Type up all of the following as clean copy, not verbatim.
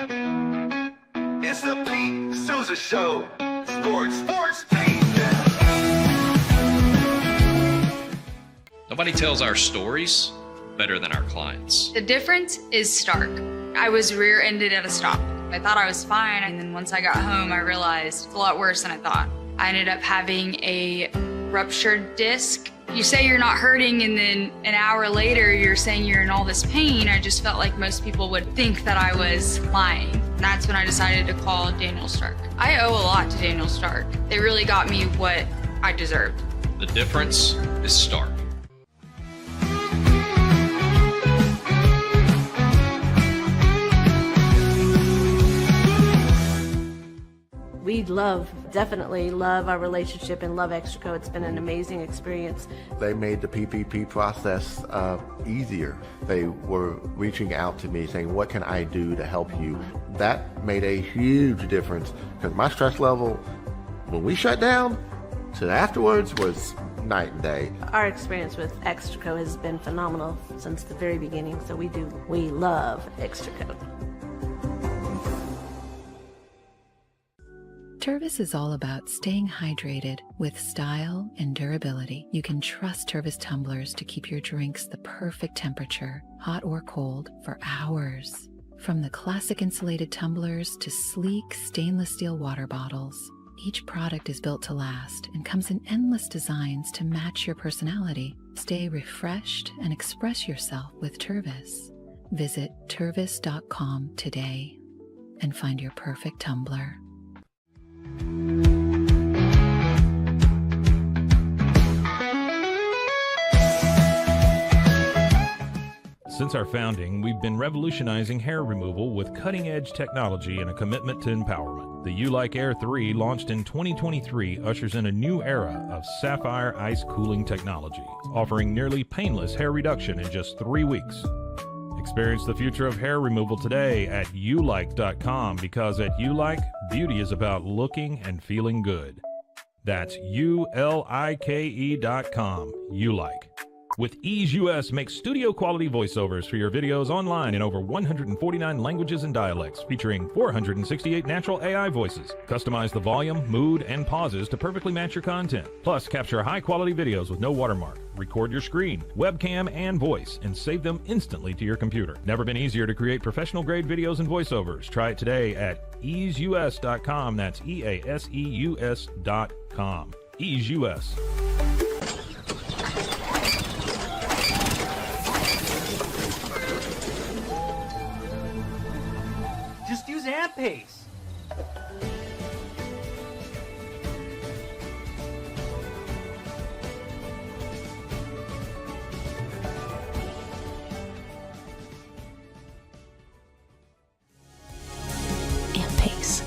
It's the Pete Sousa Show. Sports, Pete. Nobody tells our stories better than our clients. The difference is stark. I was rear-ended at a stop. I thought I was fine, and then once I got home, I realized it's a lot worse than I thought. I ended up having a ruptured disc. You say you're not hurting, and then an hour later, you're saying you're in all this pain. I just felt like most people would think that I was lying. And that's when I decided to call Daniel Stark. I owe a lot to Daniel Stark. They really got me what I deserved. The difference is stark. We definitely love our relationship and love Extraco. It's been an amazing experience. They made the PPP process easier. They were reaching out to me saying, what can I do to help you? That made a huge difference because my stress level, when we shut down, to afterwards was night and day. Our experience with Extraco has been phenomenal since the very beginning, so we love Extraco. Tervis is all about staying hydrated with style and durability. You can trust Tervis tumblers to keep your drinks the perfect temperature, hot or cold, for hours. From the classic insulated tumblers to sleek stainless steel water bottles, each product is built to last and comes in endless designs to match your personality. Stay refreshed and express yourself with Tervis. Visit tervis.com today and find your perfect tumbler. Since our founding, we've been revolutionizing hair removal with cutting-edge technology and a commitment to empowerment. The U-Like Air 3, launched in 2023, ushers in a new era of sapphire ice cooling technology, offering nearly painless hair reduction in just 3 weeks. Experience the future of hair removal today at ulike.com, because at U-Like, beauty is about looking and feeling good. That's ulike.com. U-Like. With Ease US, make studio-quality voiceovers for your videos online in over 149 languages and dialects, featuring 468 natural AI voices. Customize the volume, mood, and pauses to perfectly match your content. Plus, capture high-quality videos with no watermark. Record your screen, webcam, and voice, and save them instantly to your computer. Never been easier to create professional-grade videos and voiceovers. Try it today at easeus.com. That's EASEUS.com. Ease US. Just use AMP-Pace. AMP-Pace.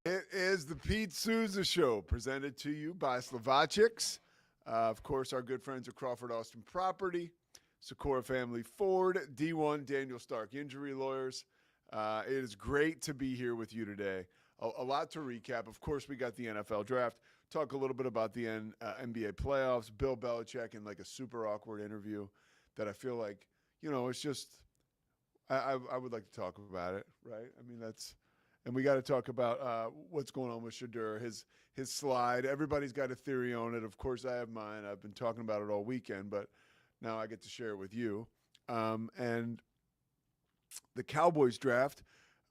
It is the Pete Sousa Show, presented to you by Slovacics. Of course, our good friends at Crawford Austin Property, Sikora Family Ford, D1 Daniel Stark Injury Lawyers. It is great to be here with you today. A lot to recap. Of course, we got the NFL draft. Talk a little bit about the NBA playoffs, Bill Belichick in like a super awkward interview that I feel like, it's just I would like to talk about it, right? I mean, and we got to talk about what's going on with Shadur, his slide. Everybody's got a theory on it. Of course, I have mine. I've been talking about it all weekend, but now I get to share it with you. And the Cowboys draft,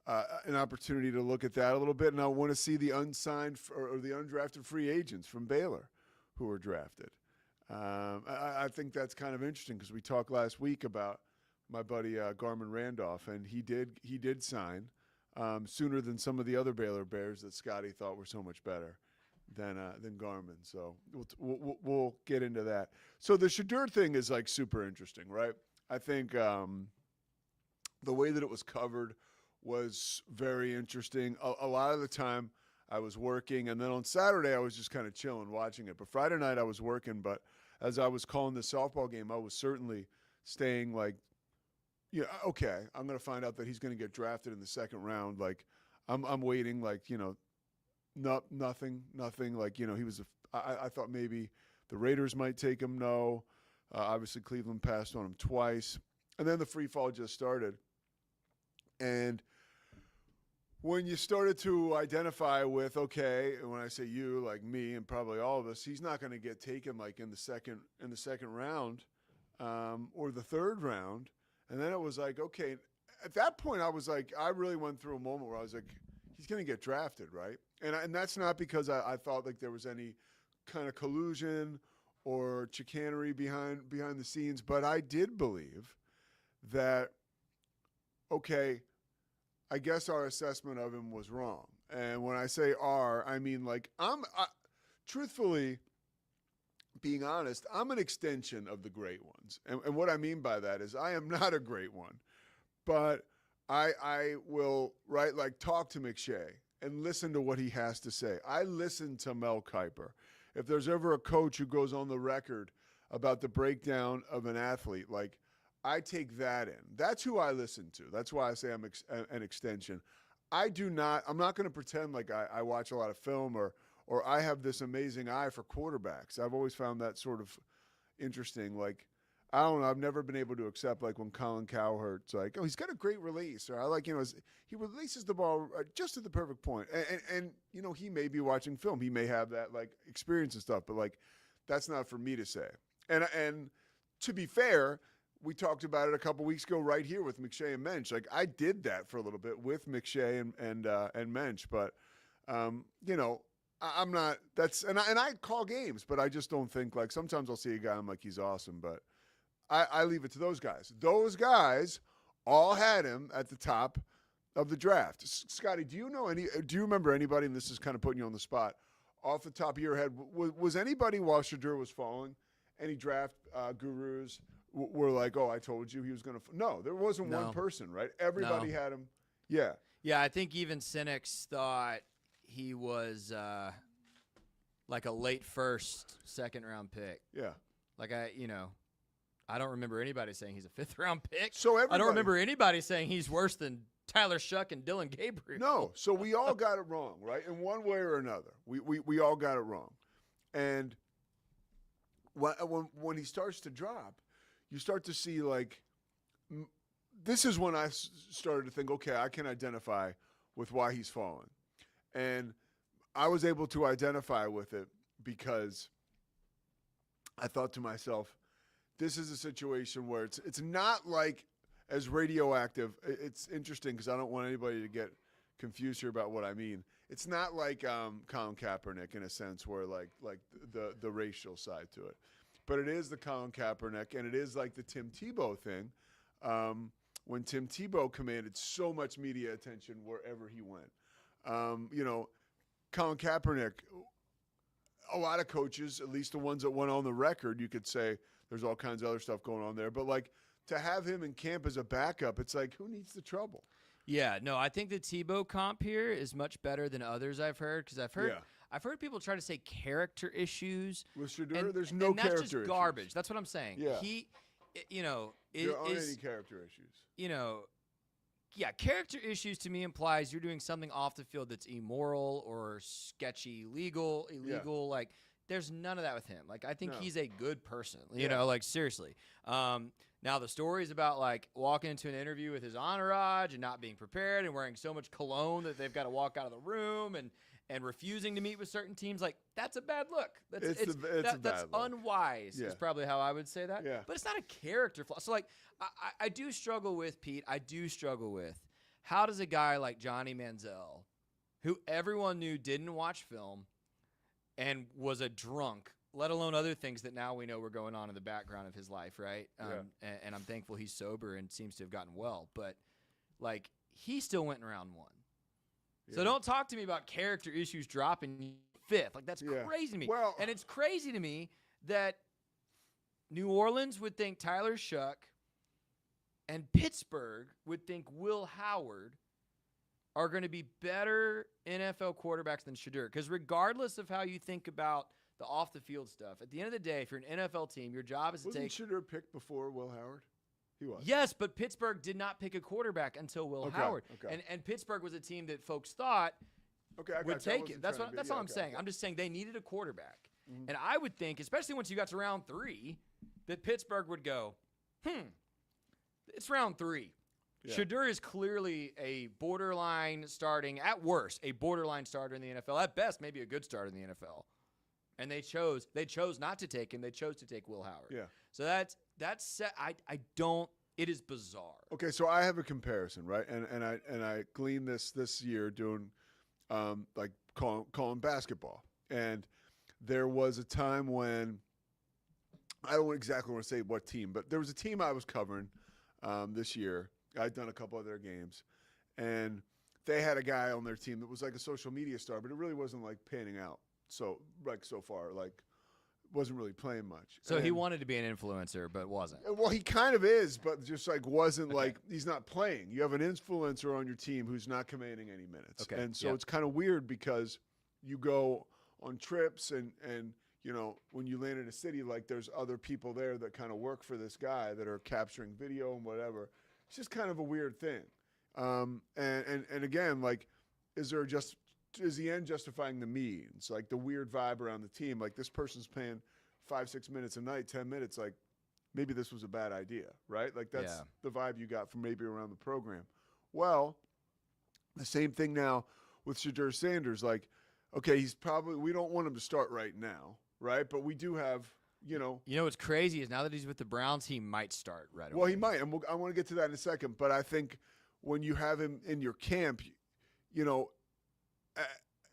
an opportunity to look at that a little bit. And I want to see the unsigned or the undrafted free agents from Baylor who were drafted. I think that's kind of interesting because we talked last week about my buddy Garmin Randolph, and he did sign. sooner than some of the other Baylor Bears that Scotty thought were so much better than Garmin. So we'll get into that. So the Shadur thing is like super interesting, right? I think the way that it was covered was very interesting. A lot of the time I was working, and then on Saturday I was just kind of chilling watching it. But Friday night I was working, but as I was calling the softball game, I was certainly staying like, yeah, okay, I'm going to find out that he's going to get drafted in the second round. Like, I'm waiting, like, nothing. Like, he was, I thought maybe the Raiders might take him. No. Obviously, Cleveland passed on him twice. And then the free fall just started. And when you started to identify with, okay, and when I say you, like me and probably all of us, he's not going to get taken like in the second round or the third round. And then it was like, okay, at that point I was like, I really went through a moment where I was like, he's going to get drafted, right? And that's not because I thought like there was any kind of collusion or chicanery behind the scenes, but I did believe that, okay, I guess our assessment of him was wrong. And when I say our, I mean like truthfully, being honest, I'm an extension of the great ones. And what I mean by that is I am not a great one, but I will, right, like talk to McShay and listen to what he has to say. I listen to Mel Kiper. If there's ever a coach who goes on the record about the breakdown of an athlete, like I take that in. That's who I listen to. That's why I say I'm an extension. I'm not going to pretend like I watch a lot of film or I have this amazing eye for quarterbacks. I've always found that sort of interesting. Like, I don't know, I've never been able to accept like when Colin Cowherd's like, oh, he's got a great release. Or I like, he releases the ball just at the perfect point. And he may be watching film. He may have that like experience and stuff, but like, that's not for me to say. And to be fair, we talked about it a couple weeks ago right here with McShay and Mensch. Like I did that for a little bit with McShay and Mensch, but I'm not. And I call games, but I just don't think like sometimes I'll see a guy I'm like he's awesome, but I leave it to those guys. Those guys all had him at the top of the draft. Scotty, do you remember anybody? And this is kind of putting you on the spot. Off the top of your head, was anybody while Shadur was falling? Any draft gurus were like, "Oh, I told you he was going to." No, there wasn't one person, right? Everybody had him. Yeah. Yeah, I think even cynics thought he was like a late second round pick. Yeah. Like I don't remember anybody saying he's a fifth round pick. So I don't remember anybody saying he's worse than Tyler Shuck and Dylan Gabriel. No, so we all got it wrong, right? In one way or another, we all got it wrong. And when he starts to drop, you start to see like this is when I started to think, okay, I can identify with why he's fallen. And I was able to identify with it because I thought to myself, this is a situation where it's not like as radioactive. It's interesting because I don't want anybody to get confused here about what I mean. It's not like Colin Kaepernick in a sense where like the racial side to it. But it is the Colin Kaepernick, and it is like the Tim Tebow thing when Tim Tebow commanded so much media attention wherever he went. Colin Kaepernick, a lot of coaches, at least the ones that went on the record, you could say there's all kinds of other stuff going on there. But, like, to have him in camp as a backup, it's like, who needs the trouble? Yeah, no, I think the Tebow comp here is much better than others I've heard because I've heard people try to say character issues. With Shadur, there's no character issues. That's just garbage. That's what I'm saying. Yeah. There aren't any character issues. Yeah, character issues to me implies you're doing something off the field that's immoral or sketchy, illegal. Yeah. Like, there's none of that with him. Like, I think he's a good person, like, seriously. Now, the stories about, like, walking into an interview with his entourage and not being prepared and wearing so much cologne that they've got to walk out of the room and refusing to meet with certain teams, like, that's a bad look. That's unwise is probably how I would say that. Yeah. But it's not a character flaw. So, like, I do struggle with, Pete, how does a guy like Johnny Manziel, who everyone knew didn't watch film and was a drunk, let alone other things that now we know were going on in the background of his life, right? And I'm thankful he's sober and seems to have gotten well. But, like, he still went in round one. So don't talk to me about character issues dropping 5th. Like, that's crazy to me. Well, and it's crazy to me that New Orleans would think Tyler Shuck and Pittsburgh would think Will Howard are going to be better NFL quarterbacks than Shedeur. Because regardless of how you think about the off-the-field stuff, at the end of the day, if you're an NFL team, your job is to Wasn't take – Shedeur picked before Will Howard? He was. Yes, but Pittsburgh did not pick a quarterback until Will Howard. Okay. And Pittsburgh was a team that folks thought would take it. That's all I'm saying. I'm just saying they needed a quarterback. Mm-hmm. And I would think, especially once you got to round 3, that Pittsburgh would go, it's round 3. Yeah. Shedeur is clearly a borderline starting, at worst, a borderline starter in the NFL. At best, maybe a good starter in the NFL. And they chose not to take him. They chose to take Will Howard. Yeah. So that's I don't. It is bizarre. Okay, so I have a comparison, right? And I gleaned this year doing like calling basketball. And there was a time when I don't exactly want to say what team, but there was a team I was covering this year. I'd done a couple of their games, and they had a guy on their team that was like a social media star, but it really wasn't like panning out. So far, wasn't really playing much. So he wanted to be an influencer, but wasn't. Well, he kind of is, but just wasn't like he's not playing. You have an influencer on your team who's not commanding any minutes. Okay. And so it's kind of weird because you go on trips and you know, when you land in a city, like there's other people there that kind of work for this guy that are capturing video and whatever. It's just kind of a weird thing. And again, like, is the end justifying the means? Like the weird vibe around the team, like this person's playing 5-6 minutes a night, 10 minutes, like maybe this was a bad idea, right? Like that's the vibe you got from maybe around the program. Well, the same thing now with Shedeur Sanders. Like, okay, we don't want him to start right now, right? But we do have, you know. You know what's crazy is now that he's with the Browns, he might start right away. Well, he might, and I want to get to that in a second. But I think when you have him in your camp, you know,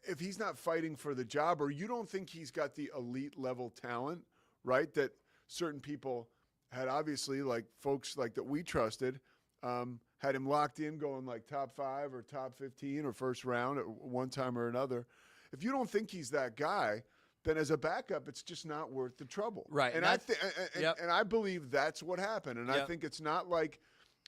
if he's not fighting for the job, or you don't think he's got the elite level talent, right, that certain people had, obviously, like folks like that we trusted, had him locked in going like top 5 or top 15 or first round at one time or another. If you don't think he's that guy, then as a backup, it's just not worth the trouble. Right. And I believe that's what happened. And I think it's not like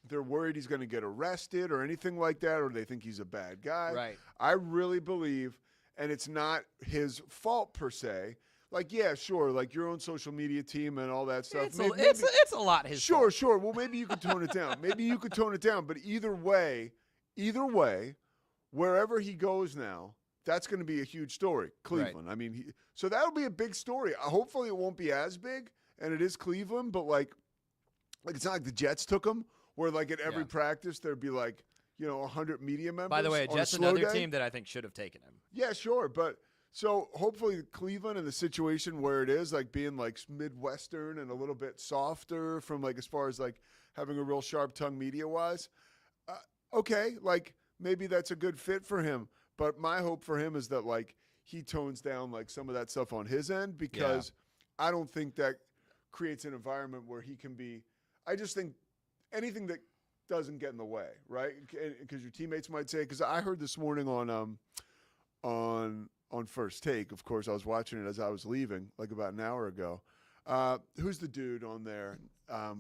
they're worried he's going to get arrested or anything like that, or they think he's a bad guy. Right. I really believe, and it's not his fault per se. Like, yeah, sure, like your own social media team and all that stuff. It's a lot his fault. Sure. Well, maybe you could tone it down. But either way, wherever he goes now, that's going to be a huge story. Cleveland. Right. I mean, so that'll be a big story. Hopefully it won't be as big, and it is Cleveland, but like it's not like the Jets took him, where like at every practice there'd be like, you know, 100 media members. By the way, Jets another team that I think should have taken him. Yeah, sure, but so hopefully Cleveland in the situation where it is, like being like Midwestern and a little bit softer from like as far as like having a real sharp tongue media wise, okay, like maybe that's a good fit for him. But my hope for him is that like he tones down like some of that stuff on his end, because I don't think that creates an environment where he can be. I just think anything that doesn't get in the way, right? Because your teammates might say. Because I heard this morning on First Take. Of course, I was watching it as I was leaving, like about an hour ago. Who's the dude on there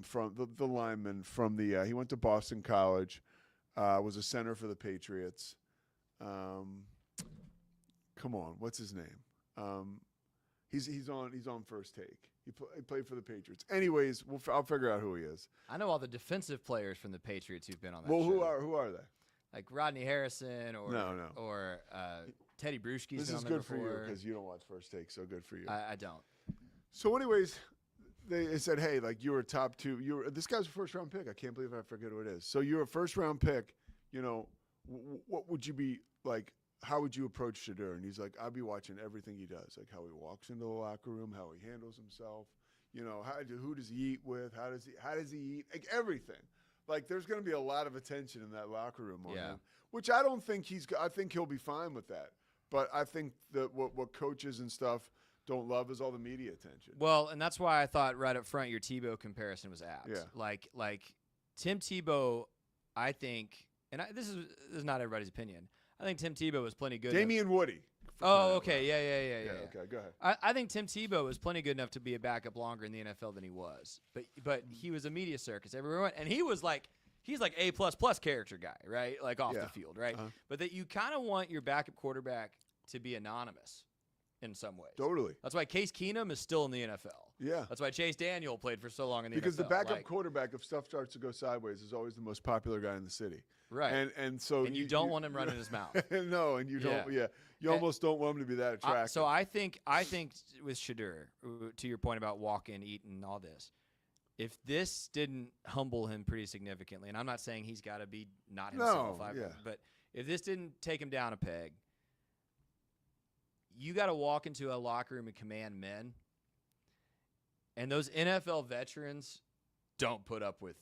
from the lineman from the? He went to Boston College, was a center for the Patriots. Come on, what's his name? He's on First Take. He played for the Patriots. Anyways, I'll figure out who he is. I know all the defensive players from the Patriots who've been on that show. Well, who are they? Like Rodney Harrison or Teddy Bruschi's This been is on there good before. for you because you don't watch First Take, so good for you. I don't. So anyways, they said, hey, like you were top 2. This guy's a first-round pick. I can't believe I forget who it is. So you're a first-round pick. You know, what would you be like? How would you approach Shedeur? And he's like, I'll be watching everything he does, like how he walks into the locker room, how he handles himself. You know, who does he eat with? How does he eat? Like everything. Like there's going to be a lot of attention in that locker room on him, which I don't think I think he'll be fine with that. But I think that what coaches and stuff don't love is all the media attention. Well, and that's why I thought right up front your Tebow comparison was apt. Yeah. Like Tim Tebow, I think, and this is not everybody's opinion. I think Tim Tebow was plenty good. Damian Woody. Oh, okay. Yeah. Okay, go ahead. I think Tim Tebow was plenty good enough to be a backup longer in the NFL than he was. But he was a media circus everywhere he went. And he was like, he's like A++ character guy, right? Like off the field, right? But that you kind of want your backup quarterback to be anonymous in some ways. Totally. That's why Case Keenum is still in the NFL. Yeah. That's why Chase Daniel played for so long in the because NFL. the backup quarterback, if stuff starts to go sideways, is always the most popular guy in the city. Right. And so you don't want him running his mouth. No, and you don't. Yeah. You almost don't want him to be that attractive. So I think with Shedeur, to your point about walking, eating, all this, if this didn't humble him pretty significantly, and I'm not saying he's got to be not himself, but if this didn't take him down a peg, you got to walk into a locker room and command men, and those NFL veterans don't put up with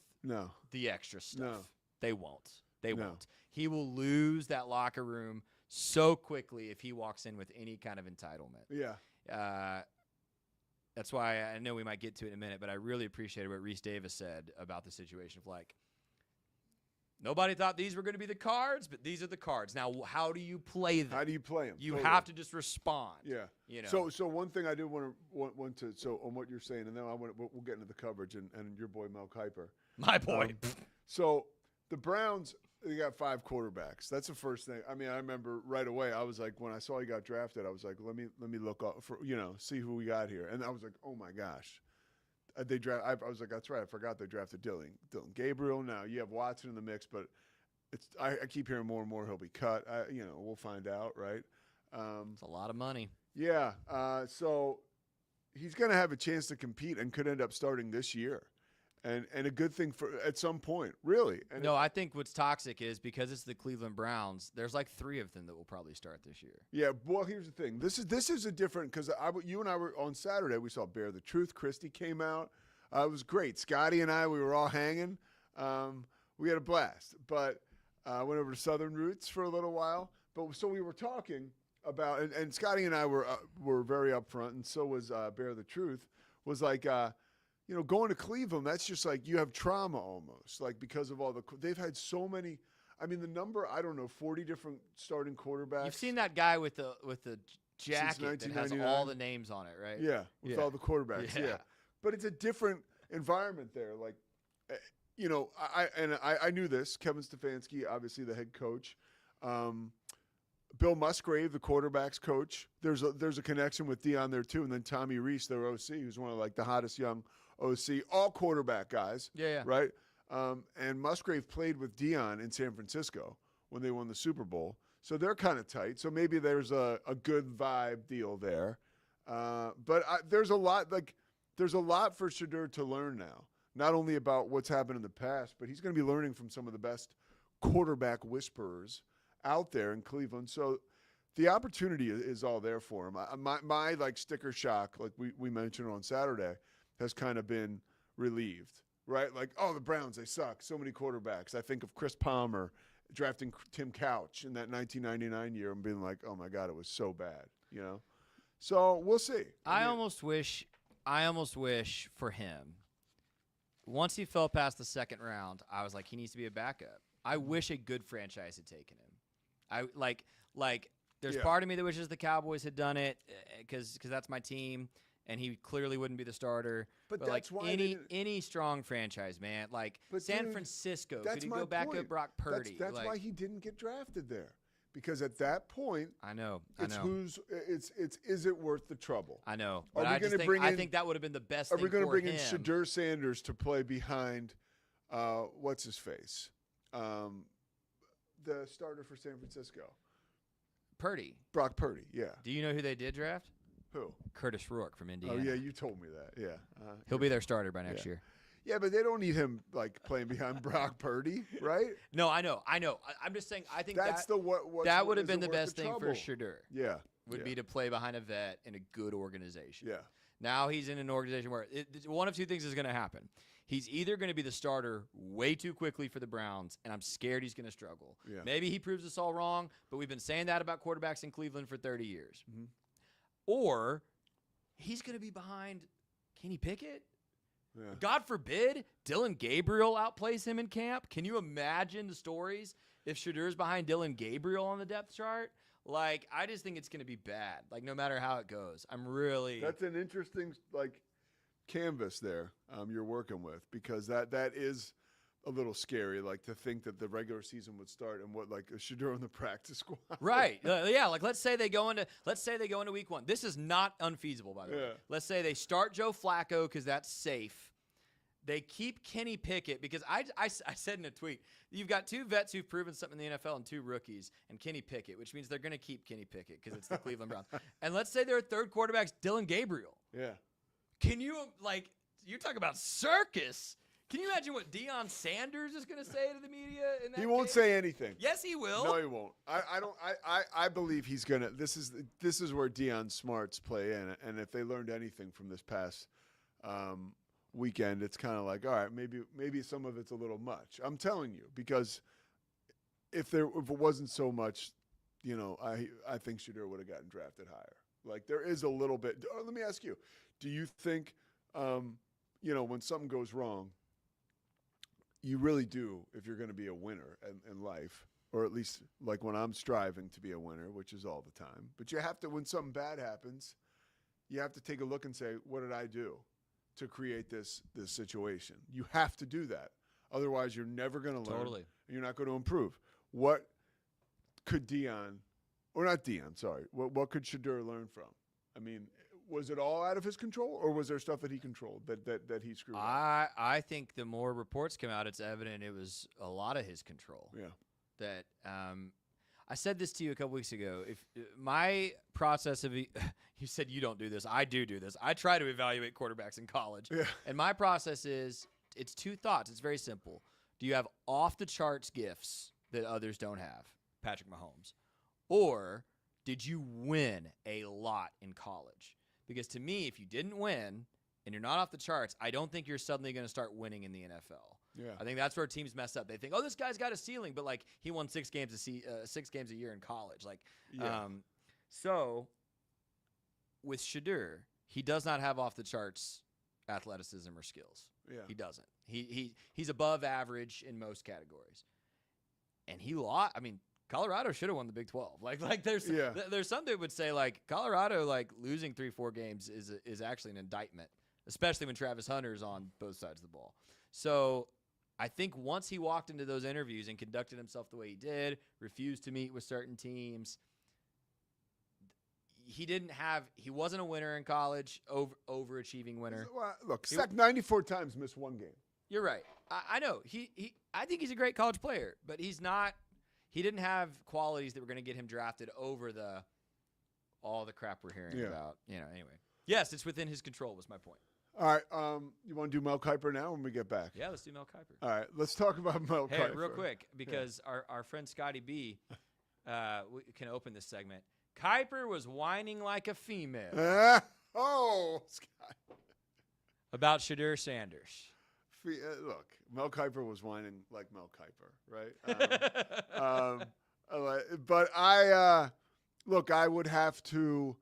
the extra stuff. No. They won't. They won't. He will lose that locker room so quickly if he walks in with any kind of entitlement. Yeah. That's why I know we might get to it in a minute, but I really appreciated what Reese Davis said about the situation of like, nobody thought these were going to be the cards, but these are the cards. Now, how do you play them? How do you play them? You have to just respond. Yeah. You know. So one thing I do want to so on what you're saying, and then we'll get into the coverage and your boy Mel Kiper. My boy. So the Browns, they got 5 quarterbacks. That's the first thing. I mean, I remember right away. I was like, when I saw he got drafted, I was like, let me look up for see who we got here, and I was like, oh my gosh. I was like, that's right. I forgot they drafted Dylan Gabriel. Now you have Watson in the mix, but I keep hearing more and more he'll be cut. We'll find out, right? It's a lot of money. Yeah. So he's going to have a chance to compete and could end up starting this year, and a good thing for at some point, really. And I think what's toxic is because it's the Cleveland Browns. There's like 3 of them that will probably start this year. Yeah. Well, here's the thing. This is a different because you and I were on Saturday. We saw Bear the Truth. Christy came out. It was great. Scotty and I, we were all hanging. We had a blast. But went over to Southern Roots for a little while. But so we were talking about, and Scotty and I were very upfront, and so was Bear the Truth. Was like, going to Cleveland, that's just like you have trauma almost, like because of all they've had so many. I mean, the number, I don't know, 40 different starting quarterbacks. You've seen that guy with the jacket that has all the names on it, right? Yeah, with all the quarterbacks. Yeah. But it's a different environment there. Like, I knew this. Kevin Stefanski, obviously the head coach. Bill Musgrave, the quarterback's coach. There's a connection with Dion there too, and then Tommy Reese, their OC, who's one of like the hottest young OC, all quarterback guys. Yeah. Right. And Musgrave played with Dion in San Francisco when they won the Super Bowl, so they're kind of tight. So maybe there's a good vibe deal there. But there's a lot for Shedeur to learn now. Not only about what's happened in the past, but he's going to be learning from some of the best quarterback whisperers out there in Cleveland. So the opportunity is all there for him. My like sticker shock, like we mentioned on Saturday, has kind of been relieved, right? Like, oh, the Browns, they suck. So many quarterbacks. I think of Chris Palmer drafting Tim Couch in that 1999 year and being like, oh my God, it was so bad, So we'll see. I almost wish for him, once he fell past the second round, I was like, he needs to be a backup. I wish a good franchise had taken him. I like there's part of me that wishes the Cowboys had done it because that's my team, and he clearly wouldn't be the starter. But like that's why any strong franchise, man, like San Francisco, could he go back up Brock Purdy? That's why he didn't get drafted there. Because at that point, I know. Is it worth the trouble? I know. But I think that would have been the best thing for him. Are we going to bring in Shedeur Sanders to play behind what's his face? The starter for San Francisco. Purdy. Brock Purdy, yeah. Do you know who they did draft? Who? Curtis Rourke from Indiana. Oh, yeah, you told me that, yeah. He'll be their starter by next year. Yeah, but they don't need him like playing behind Brock Purdy, right? No, I know. I'm just saying. I think that would have been the best thing for Shedeur. Yeah, would be to play behind a vet in a good organization. Yeah. Now he's in an organization where one of two things is going to happen. He's either going to be the starter way too quickly for the Browns, and I'm scared he's going to struggle. Yeah. Maybe he proves us all wrong, but we've been saying that about quarterbacks in Cleveland for 30 years. Mm-hmm. Or he's going to be behind Kenny Pickett. Yeah. God forbid Dylan Gabriel outplays him in camp. Can you imagine the stories? if Shadur's behind Dylan Gabriel on the depth chart, like, I just think it's going to be bad. Like, no matter how it goes, I'm really. That's an interesting, like, canvas there you're working with, because that is a little scary, like, to think that the regular season would start and what, like, a Shadur on the practice squad. Right. Yeah, like, let's say they go into week 1. This is not unfeasible, by the way. Let's say they start Joe Flacco because that's safe. They keep Kenny Pickett because I said in a tweet, you've got 2 vets who've proven something in the NFL and 2 rookies and Kenny Pickett, which means they're going to keep Kenny Pickett because it's the Cleveland Browns. And let's say their third quarterback's Dylan Gabriel. Yeah. Can you, like, you're talking about circus. Can you imagine what Deion Sanders is going to say to the media in that He won't case? say anything. Yes, he will. No, he won't. I believe he's gonna. This is where Deion's smarts play in, and if they learned anything from this past weekend, it's kind of like, all right, maybe some of it's a little much. I'm telling you, because if it wasn't so much, you know, I think Shadur would have gotten drafted higher. Like, there is a little bit. Let me ask you, do you think, you know, when something goes wrong, you really do, if you're going to be a winner in life, or at least like when I'm striving to be a winner, which is all the time, but you have to, when something bad happens, you have to take a look and say, what did I do to create this situation? You have to do that. Otherwise, you're never going to learn. Totally. And you're not going to improve. What could Deion, or not Deion, sorry, what could Shadur learn from? I mean, was it all out of his control, or was there stuff that he controlled that he screwed up? I think the more reports come out, it's evident it was a lot of his control. Yeah. That I said this to you a couple weeks ago. If my process of you said you don't do this, I do this. I try to evaluate quarterbacks in college, and my process is it's 2 thoughts. It's very simple. Do you have off the charts gifts that others don't have, Patrick Mahomes, or did you win a lot in college? Because to me, if you didn't win and you're not off the charts, I don't think you're suddenly going to start winning in the NFL. Yeah. I think that's where teams mess up. They think, oh, this guy's got a ceiling, but like he won 6 games a year in college. Like, so with Shadur, he does not have off the charts athleticism or skills. Yeah. He doesn't. He's above average in most categories, and he lost. I mean, Colorado should have won the Big 12. Like there's some that would say like Colorado like losing 3-4 games is actually an indictment, especially when Travis Hunter's on both sides of the ball. So I think once he walked into those interviews and conducted himself the way he did, refused to meet with certain teams, he wasn't a winner in college, overachieving winner. Well, look, sacked 94 times, missed 1 game. You're right. I know. I think he's a great college player, but he's not. He didn't have qualities that were going to get him drafted over all the crap we're hearing about. You know. Anyway, yes, it's within his control. Was my point. All right. You want to do Mel Kiper now when we get back? Yeah, let's do Mel Kiper. All right. Let's talk about Mel Kiper. Hey, real quick, because our friend Scotty B can open this segment. Kiper was whining like a female. Scott. About Shadur Sanders. Look, Mel Kiper was whining like Mel Kiper, right? But I would have to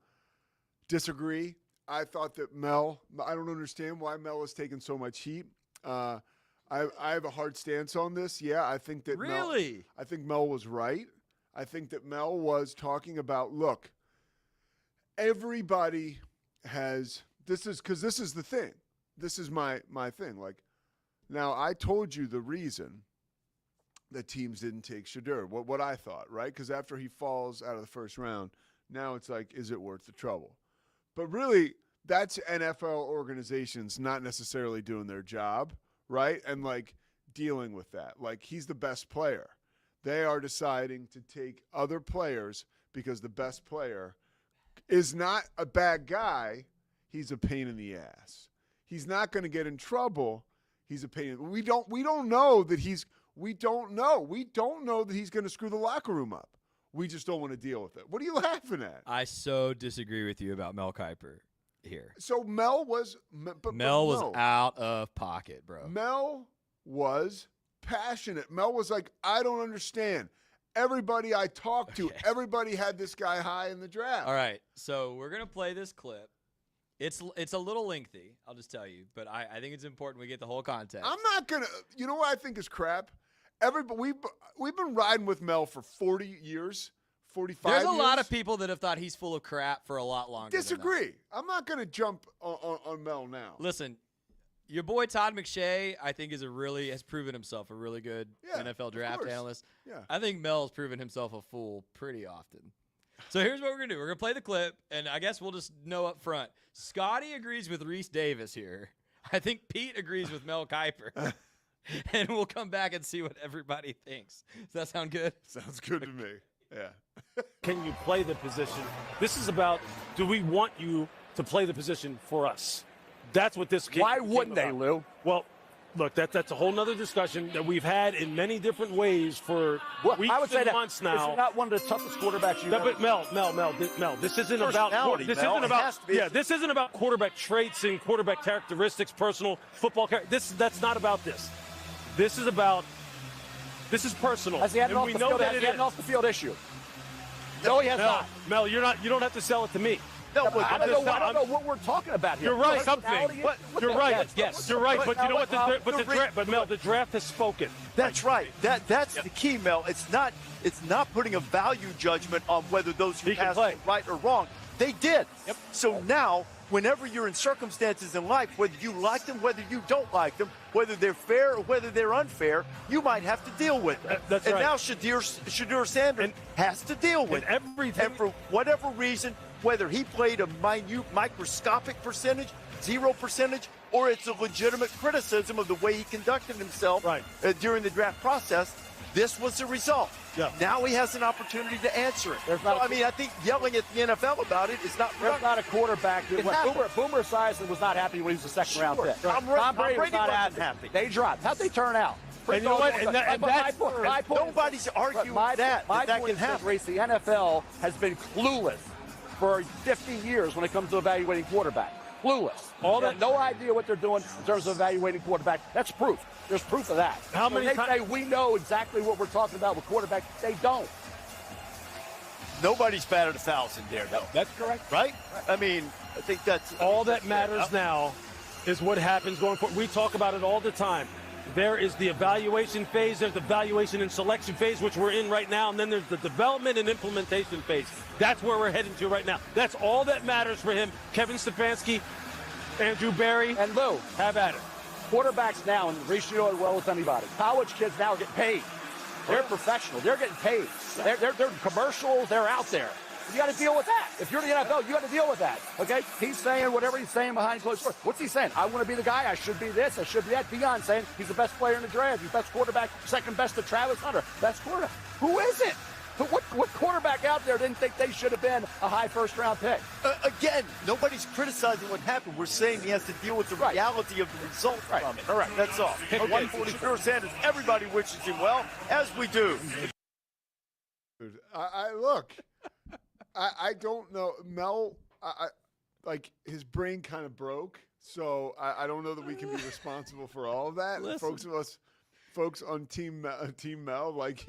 disagree. I thought that I don't understand why Mel is taking so much heat. I have a hard stance on this. Yeah, I think that really? I think Mel was right. I think that Mel was talking about, look, everybody has, this is the thing. This is my thing. Like, now I told you the reason that teams didn't take Shadur, what I thought, right? Because after he falls out of the first round, now it's like, is it worth the trouble? But really, that's NFL organizations not necessarily doing their job, right? And like dealing with that. Like, he's the best player. They are deciding to take other players because the best player is not a bad guy. He's a pain in the ass. He's not going to get in trouble. He's a pain. We don't know that he's going to screw the locker room up. We just don't want to deal with it. What are you laughing at? I so disagree with you about Mel Kiper here. So Mel was out of pocket, bro. Mel was passionate. Mel was like, I don't understand. Everybody I talked to, everybody had this guy high in the draft. All right, so we're going to play this clip. It's a little lengthy, I'll just tell you, but I think it's important we get the whole context. I'm not going to – you know what I think is crap? everybody, we've been riding with Mel for 40 years, 45 There's a years. lot of people that have thought he's full of crap for a lot longer. Disagree. I'm not going to jump on Mel now. Listen, your boy Todd McShay, I think, has proven himself a really good NFL draft analyst. Yeah. I think Mel's proven himself a fool pretty often. So here's what we're going to do. We're going to play the clip, and I guess we'll just know up front. Scotty agrees with Reese Davis here. I think Pete agrees with Mel Kiper. And we'll come back and see what everybody thinks. Does that sound good? Sounds good to me. Yeah. Can you play the position? This is about, do we want you to play the position for us? That's what this came. Why wouldn't they, Lou? Well, look, that's a whole nother discussion that we've had in many different ways for weeks I would say and that months now. It's not one of the toughest quarterbacks you've But Mel, this isn't about this isn't about quarterback traits and quarterback characteristics, personal football character. That's not about this. This is personal. Has he had an and we know that it is. off the field issue? No, he has not. Mel, you don't have to sell it to me. No, but I don't know what we're talking about here. You're right. You're right. Yes. You're right. But you know what? But Mel, the draft has spoken. That's right. That's the key, Mel. It's not putting a value judgment on whether those who passed were right or wrong. They did. Yep. So now, whenever you're in circumstances in life, whether you like them, whether you don't like them, whether they're fair or whether they're unfair, you might have to deal with them. That's and right. now Shadur Sanders has to deal with everything. And for whatever reason, whether he played a minute, microscopic percentage, 0%, or it's a legitimate criticism of the way he conducted himself during the draft process, this was the result. Yeah. Now he has an opportunity to answer it. I think yelling at the NFL about it is not. There's not a quarterback. Boomer Esiason was not happy when he was a second-round pick. Tom Brady was not happy. They dropped. How'd they turn out? And you know what? My point nobody's arguing that can happen. Is, the NFL has been clueless for 50 years when it comes to evaluating quarterback. Clueless. No idea what they're doing in terms of evaluating quarterback. That's proof. There's proof of that. How many they say we know exactly what we're talking about with quarterback? They don't. Nobody's batted 1,000 there, though. That's correct. Right? I mean, I think that's all that matters now is what happens going forward. We talk about it all the time. There is the evaluation phase, there's the evaluation and selection phase, which we're in right now, and then there's the development and implementation phase. That's where we're heading to right now. That's all that matters for him. Kevin Stefanski, Andrew Berry, and Lou, have at it. Quarterbacks now, and Reese, you know it well as anybody, college kids now get paid. They're professional. They're getting paid. They're commercials. They're out there. You got to deal with that. If you're the NFL, you got to deal with that. Okay? He's saying whatever he's saying behind closed doors. What's he saying? I want to be the guy. I should be this. I should be that. Deion's saying he's the best player in the draft. He's best quarterback, second best to Travis Hunter. Best quarterback. Who is it? What quarterback out there didn't think they should have been a high first-round pick? Again, nobody's criticizing what happened. We're saying he has to deal with the reality of the result from it. Correct. That's all. Okay. 144 Sanders. Everybody wishes him well, as we do. I don't know. Mel, like his brain kind of broke, so I don't know that we can be responsible for all of that. Folks on Team Mel, like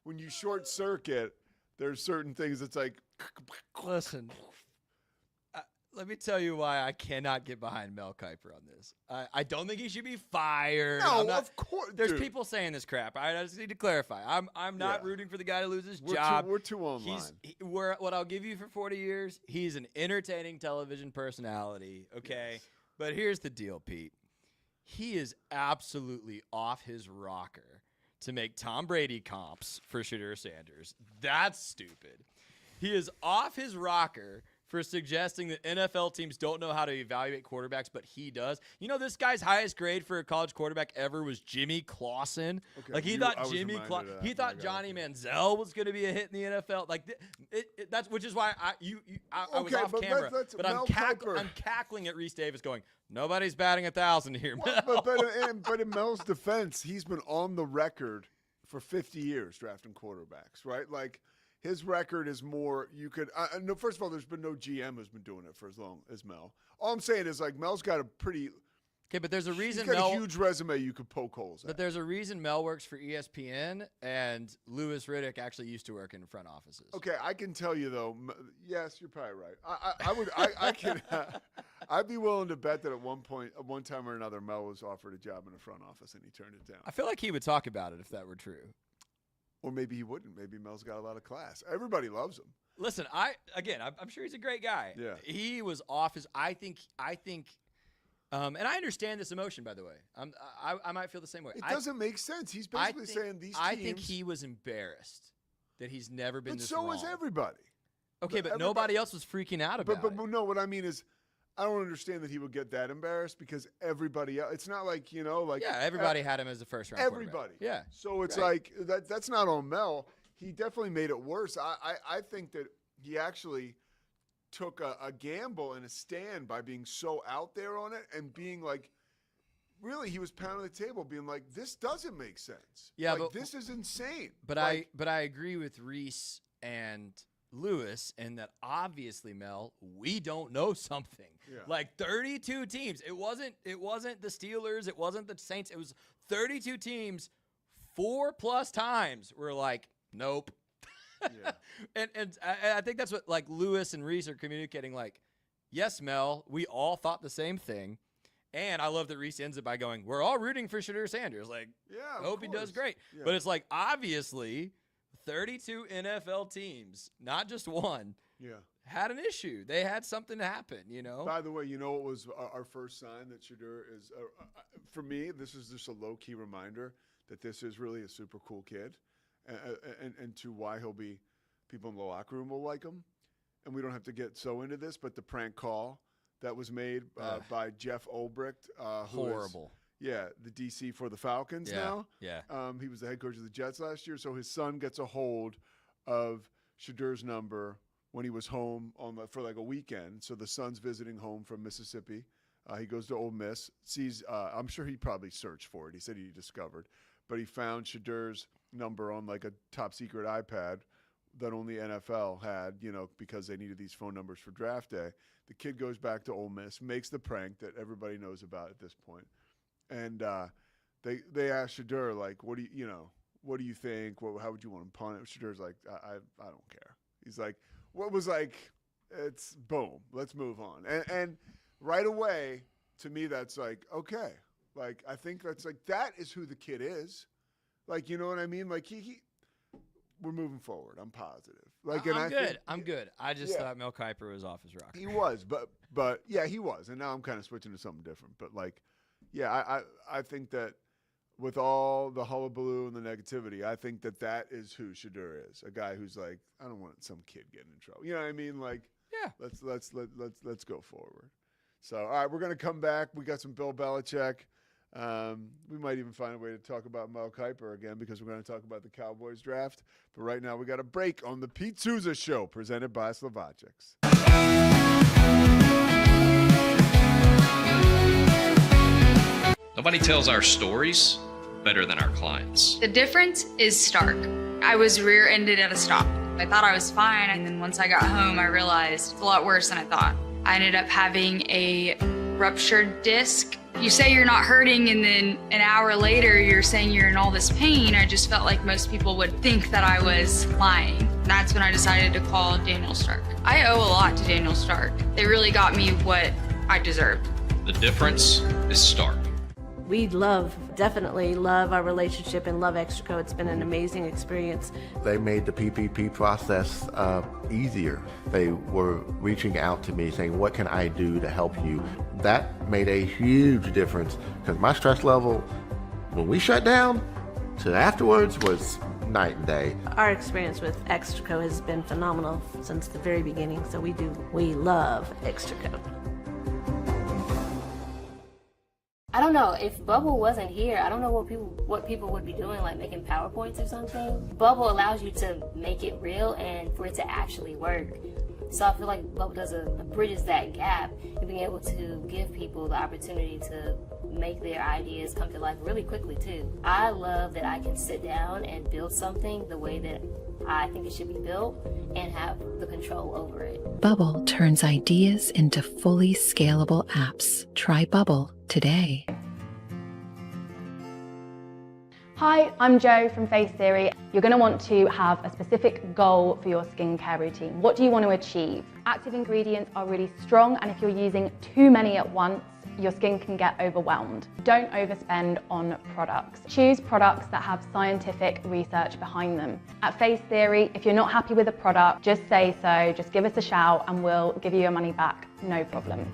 when you short circuit, there's certain things that's like. Listen, let me tell you why I cannot get behind Mel Kiper on this. I don't think he should be fired. No, of course. There's people saying this crap. I just need to clarify. I'm not rooting for the guy to lose his job. We're too online. What I'll give you for 40 years, he's an entertaining television personality, okay? Yes. But here's the deal, Pete. He is absolutely off his rocker to make Tom Brady comps for Shadur Sanders. That's stupid. He is off his rocker for suggesting that NFL teams don't know how to evaluate quarterbacks, but he does. You know, this guy's highest grade for a college quarterback ever was Jimmy Clausen. Okay, like he thought Johnny Manziel was going to be a hit in the NFL. Like that's which is why I was off camera, but I'm cackling at Reese Davis, going, nobody's batting 1,000 here. Well, but in Mel's defense, he's been on the record for 50 years drafting quarterbacks, right? Like. His record is more. You could no. First of all, there's been no GM who's been doing it for as long as Mel. All I'm saying is like Mel's got a pretty. Okay, but there's a reason he's got a huge resume you could poke holes at. But there's a reason Mel works for ESPN and Louis Riddick actually used to work in front offices. Okay, I can tell you though. Yes, you're probably right. I'd be willing to bet that at one time or another, Mel was offered a job in the front office and he turned it down. I feel like he would talk about it if that were true. Or maybe he wouldn't. Maybe Mel's got a lot of class. Everybody loves him. Listen, I'm sure he's a great guy. Yeah. He was off his. I think. And I understand this emotion, by the way. I might feel the same way. It doesn't make sense. He's basically saying these teams. I think he was embarrassed that he's never been this wrong. But so was everybody. Okay, but nobody else was freaking out about it. But no, what I mean is, I don't understand that he would get that embarrassed because everybody else. It's not like, yeah, everybody had him as the first round. Everybody. Yeah. So it's like that's not on Mel. He definitely made it worse. I think that he actually took a gamble and a stand by being so out there on it and being like, really, he was pounding the table, being like, "This doesn't make sense. Yeah, but this is insane." But I agree with Reese and Lewis in that obviously, Mel, we don't know something. Yeah. Like 32 teams. It wasn't the Steelers. It wasn't the Saints. It was 32 teams. 4+ times we're like, nope. Yeah. and I think that's what like Lewis and Reese are communicating. Like, yes, Mel, we all thought the same thing. And I love that Reese ends it by going, we're all rooting for Shadur Sanders. Like, yeah, hope he does great. Yeah. But it's like, obviously, 32 NFL teams, not just one, had an issue. They had something to happen, By the way, what was our first sign that Shadur is, for me, this is just a low-key reminder that this is really a super cool kid and to why people in the locker room will like him. And we don't have to get so into this, but the prank call that was made by Jeff Ulbricht. Horrible. The DC for the Falcons now. Yeah. He was the head coach of the Jets last year. So his son gets a hold of Shadur's number when he was home for like a weekend. So the son's visiting home from Mississippi. He goes to Ole Miss, sees, I'm sure he probably searched for it. He said he discovered. But he found Shadur's number on like a top secret iPad that only NFL had, because they needed these phone numbers for draft day. The kid goes back to Ole Miss, makes the prank that everybody knows about at this point. And they asked Shadur, like, what do you think? How would you want him punt? Shadur's like, I don't care. He's like, it's boom, let's move on. And right away, to me, that's like, okay. Like, I think that's like, that is who the kid is. Like, you know what I mean? Like, we're moving forward. I'm positive. Like, and I'm good. I just thought Mel Kiper was off his rocker. He was, but yeah, he was. And now I'm kind of switching to something different. But like, yeah, I think that with all the hullabaloo and the negativity, I think that is who Shadur is. A guy who's like, I don't want some kid getting in trouble. You know what I mean? Like, yeah, let's go forward. So, all right, we're gonna come back. We got some Bill Belichick. We might even find a way to talk about Mel Kiper again because we're going to talk about the Cowboys draft. But right now we got a break on the Pete Sousa Show presented by Slovacics. Nobody tells our stories better than our clients. The difference is stark. I was rear-ended at a stop. I thought I was fine, and then once I got home, I realized it's a lot worse than I thought. I ended up having a ruptured disc. You say you're not hurting, and then an hour later, you're saying you're in all this pain. I just felt like most people would think that I was lying. That's when I decided to call Daniel Stark. I owe a lot to Daniel Stark. They really got me what I deserved. The difference is stark. We definitely love our relationship and love Extraco. It's been an amazing experience. They made the PPP process easier. They were reaching out to me saying, what can I do to help you? That made a huge difference because my stress level, when we shut down, to afterwards was night and day. Our experience with Extraco has been phenomenal since the very beginning, so we love Extraco. I don't know, if Bubble wasn't here, I don't know what people would be doing, like making PowerPoints or something. Bubble allows you to make it real and for it to actually work. So I feel like Bubble bridges that gap and being able to give people the opportunity to make their ideas come to life really quickly too. I love that I can sit down and build something the way that I think it should be built and have the control over it. Bubble turns ideas into fully scalable apps. Try Bubble today. Hi, I'm Jo from Face Theory. You're going to want to have a specific goal for your skincare routine. What do you want to achieve? Active ingredients are really strong, and if you're using too many at once, your skin can get overwhelmed. Don't overspend on products. Choose products that have scientific research behind them. At Face Theory, if you're not happy with a product, just say so, just give us a shout and we'll give you your money back, no problem.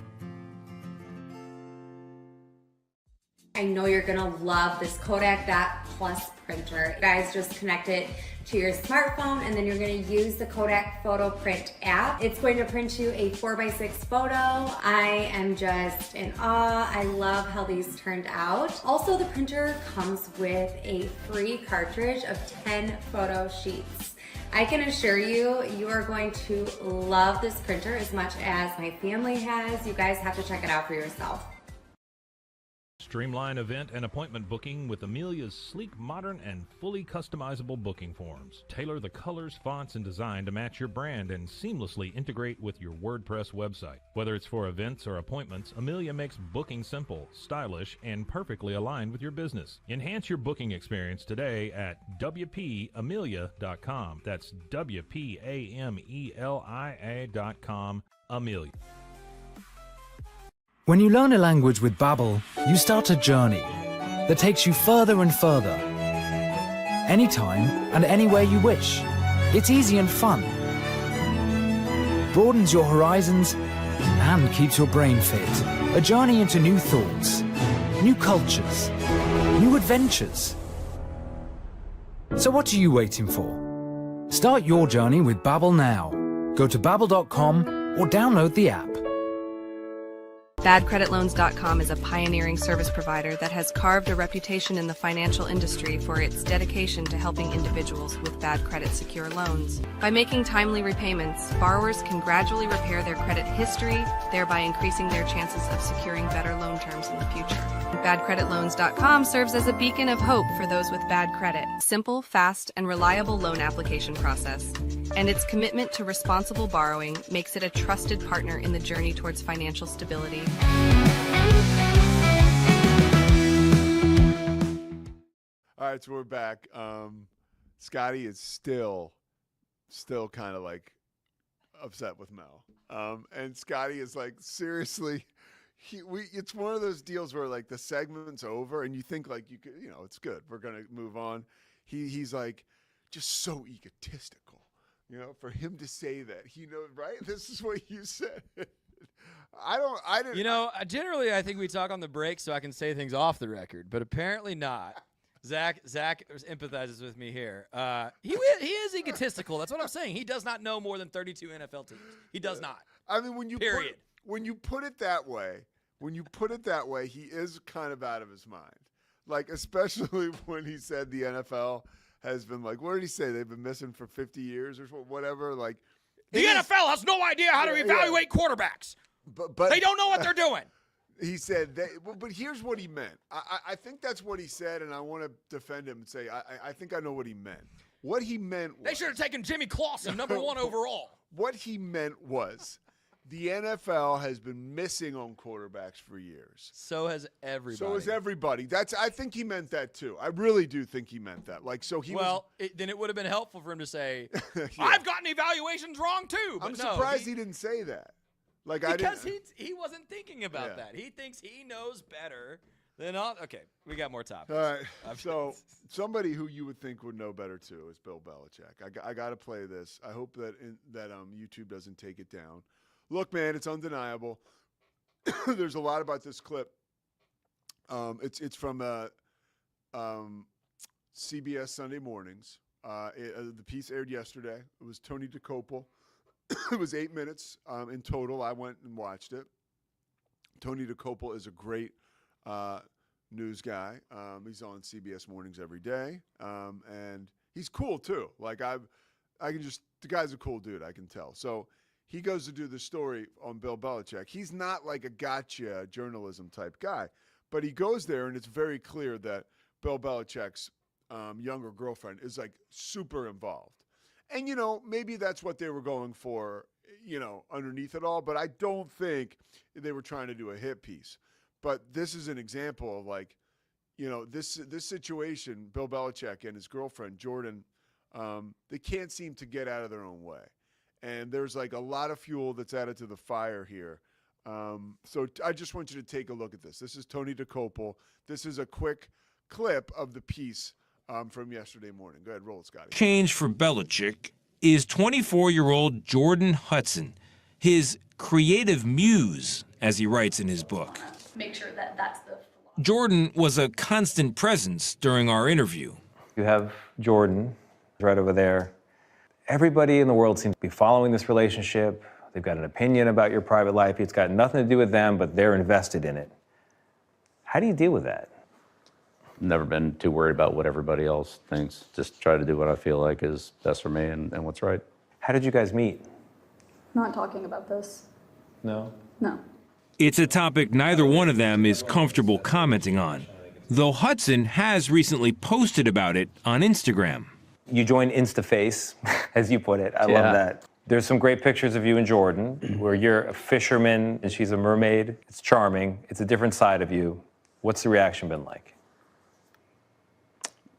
I know you're gonna love this Kodak Dot Plus printer. You guys just connect it to your smartphone and then you're gonna use the Kodak Photo Print app. It's going to print you a 4x6 photo. I am just in awe. I love how these turned out. Also, the printer comes with a free cartridge of 10 photo sheets. I can assure you, you are going to love this printer as much as my family has. You guys have to check it out for yourself. Streamline event and appointment booking with Amelia's sleek, modern, and fully customizable booking forms. Tailor the colors, fonts, and design to match your brand and seamlessly integrate with your WordPress website. Whether it's for events or appointments, Amelia makes booking simple, stylish, and perfectly aligned with your business. Enhance your booking experience today at WPAmelia.com. That's WPAMELIA.com. Amelia. When you learn a language with Babbel, you start a journey that takes you further and further. Anytime and anywhere you wish. It's easy and fun. Broadens your horizons and keeps your brain fit. A journey into new thoughts, new cultures, new adventures. So what are you waiting for? Start your journey with Babbel now. Go to babbel.com or download the app. BadCreditLoans.com is a pioneering service provider that has carved a reputation in the financial industry for its dedication to helping individuals with bad credit secure loans. By making timely repayments, borrowers can gradually repair their credit history, thereby increasing their chances of securing better loan terms in the future. BadCreditLoans.com serves as a beacon of hope for those with bad credit. Simple, fast, and reliable loan application process. And its commitment to responsible borrowing makes it a trusted partner in the journey towards financial stability. All right, so we're back. Scotty is still kind of like upset with Mel. And Scotty is like, seriously, it's one of those deals where like the segment's over and you think like you could, it's good. We're going to move on. He's like just so egotistical, for him to say that. He knows, right? This is what you said. I didn't. Generally, I think we talk on the break so I can say things off the record, but apparently not. Zach empathizes with me here. He is egotistical. That's what I'm saying. He does not know more than 32 NFL teams. He does not. I mean, when you put it that way, he is kind of out of his mind. Like, especially when he said the NFL has been like, what did he say? They've been missing for 50 years or whatever. Like, the NFL has no idea how to evaluate quarterbacks. But they don't know what they're doing. He said, but here's what he meant. I think that's what he said, and I want to defend him and say I think I know what he meant. What he meant was, they should have taken Jimmy Clausen, number 1 overall. What he meant was the NFL has been missing on quarterbacks for years. So has everybody. I think he meant that too. I really do think he meant that. Like, so he then it would have been helpful for him to say, I've gotten evaluations wrong too. But I'm surprised he didn't say that. Like, because he wasn't thinking about that. He thinks he knows better than all. Okay, we got more topics. All right. So somebody who you would think would know better too is Bill Belichick. I got to play this. I hope that YouTube doesn't take it down. Look, man, it's undeniable. There's a lot about this clip. It's from CBS Sunday Mornings. The piece aired yesterday. It was Tony DeCopel. It was 8 minutes in total. I went and watched it. Tony DeCopel is a great news guy. He's on CBS Mornings every day, and he's cool too. Like the guy's a cool dude. I can tell. So he goes to do the story on Bill Belichick. He's not like a gotcha journalism type guy, but he goes there, and it's very clear that Bill Belichick's younger girlfriend is like super involved. And, maybe that's what they were going for, underneath it all. But I don't think they were trying to do a hit piece. But this is an example of, like, this situation, Bill Belichick and his girlfriend Jordan, they can't seem to get out of their own way, and there's like a lot of fuel that's added to the fire here. So I just want you to take a look at this. This is Tony DeCopel. This is a quick clip of the piece from yesterday morning. Go ahead, roll it, Scotty. Change for Belichick is 24-year-old Jordan Hudson, his creative muse, as he writes in his book. Make sure that that's the Jordan was a constant presence during our interview. You have Jordan right over there. Everybody in the world seems to be following this relationship. They've got an opinion about your private life. It's got nothing to do with them, but they're invested in it. How do you deal with that? Never been too worried about what everybody else thinks. Just try to do what I feel like is best for me and what's right. How did you guys meet? not talking about this. No? No. It's a topic neither one of them is comfortable commenting on, though Hudson has recently posted about it on Instagram. You joined InstaFace, as you put it. I love that. There's some great pictures of you and Jordan, where you're a fisherman and she's a mermaid. It's charming. It's a different side of you. What's the reaction been like?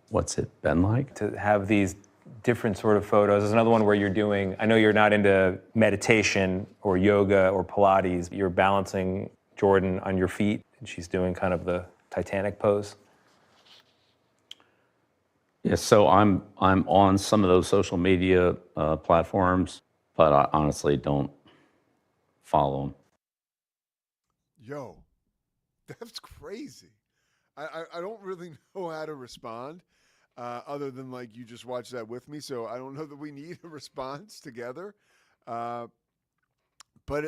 What's it been like? To have these different sort of photos. There's another one where you're doing, I know you're not into meditation or yoga or Pilates. You're balancing Jordan on your feet, and she's doing kind of the Titanic pose. Yeah, so I'm on some of those social media platforms, but I honestly don't follow them. Yo, that's crazy. I don't really know how to respond other than like you just watched that with me. So I don't know that we need a response together. But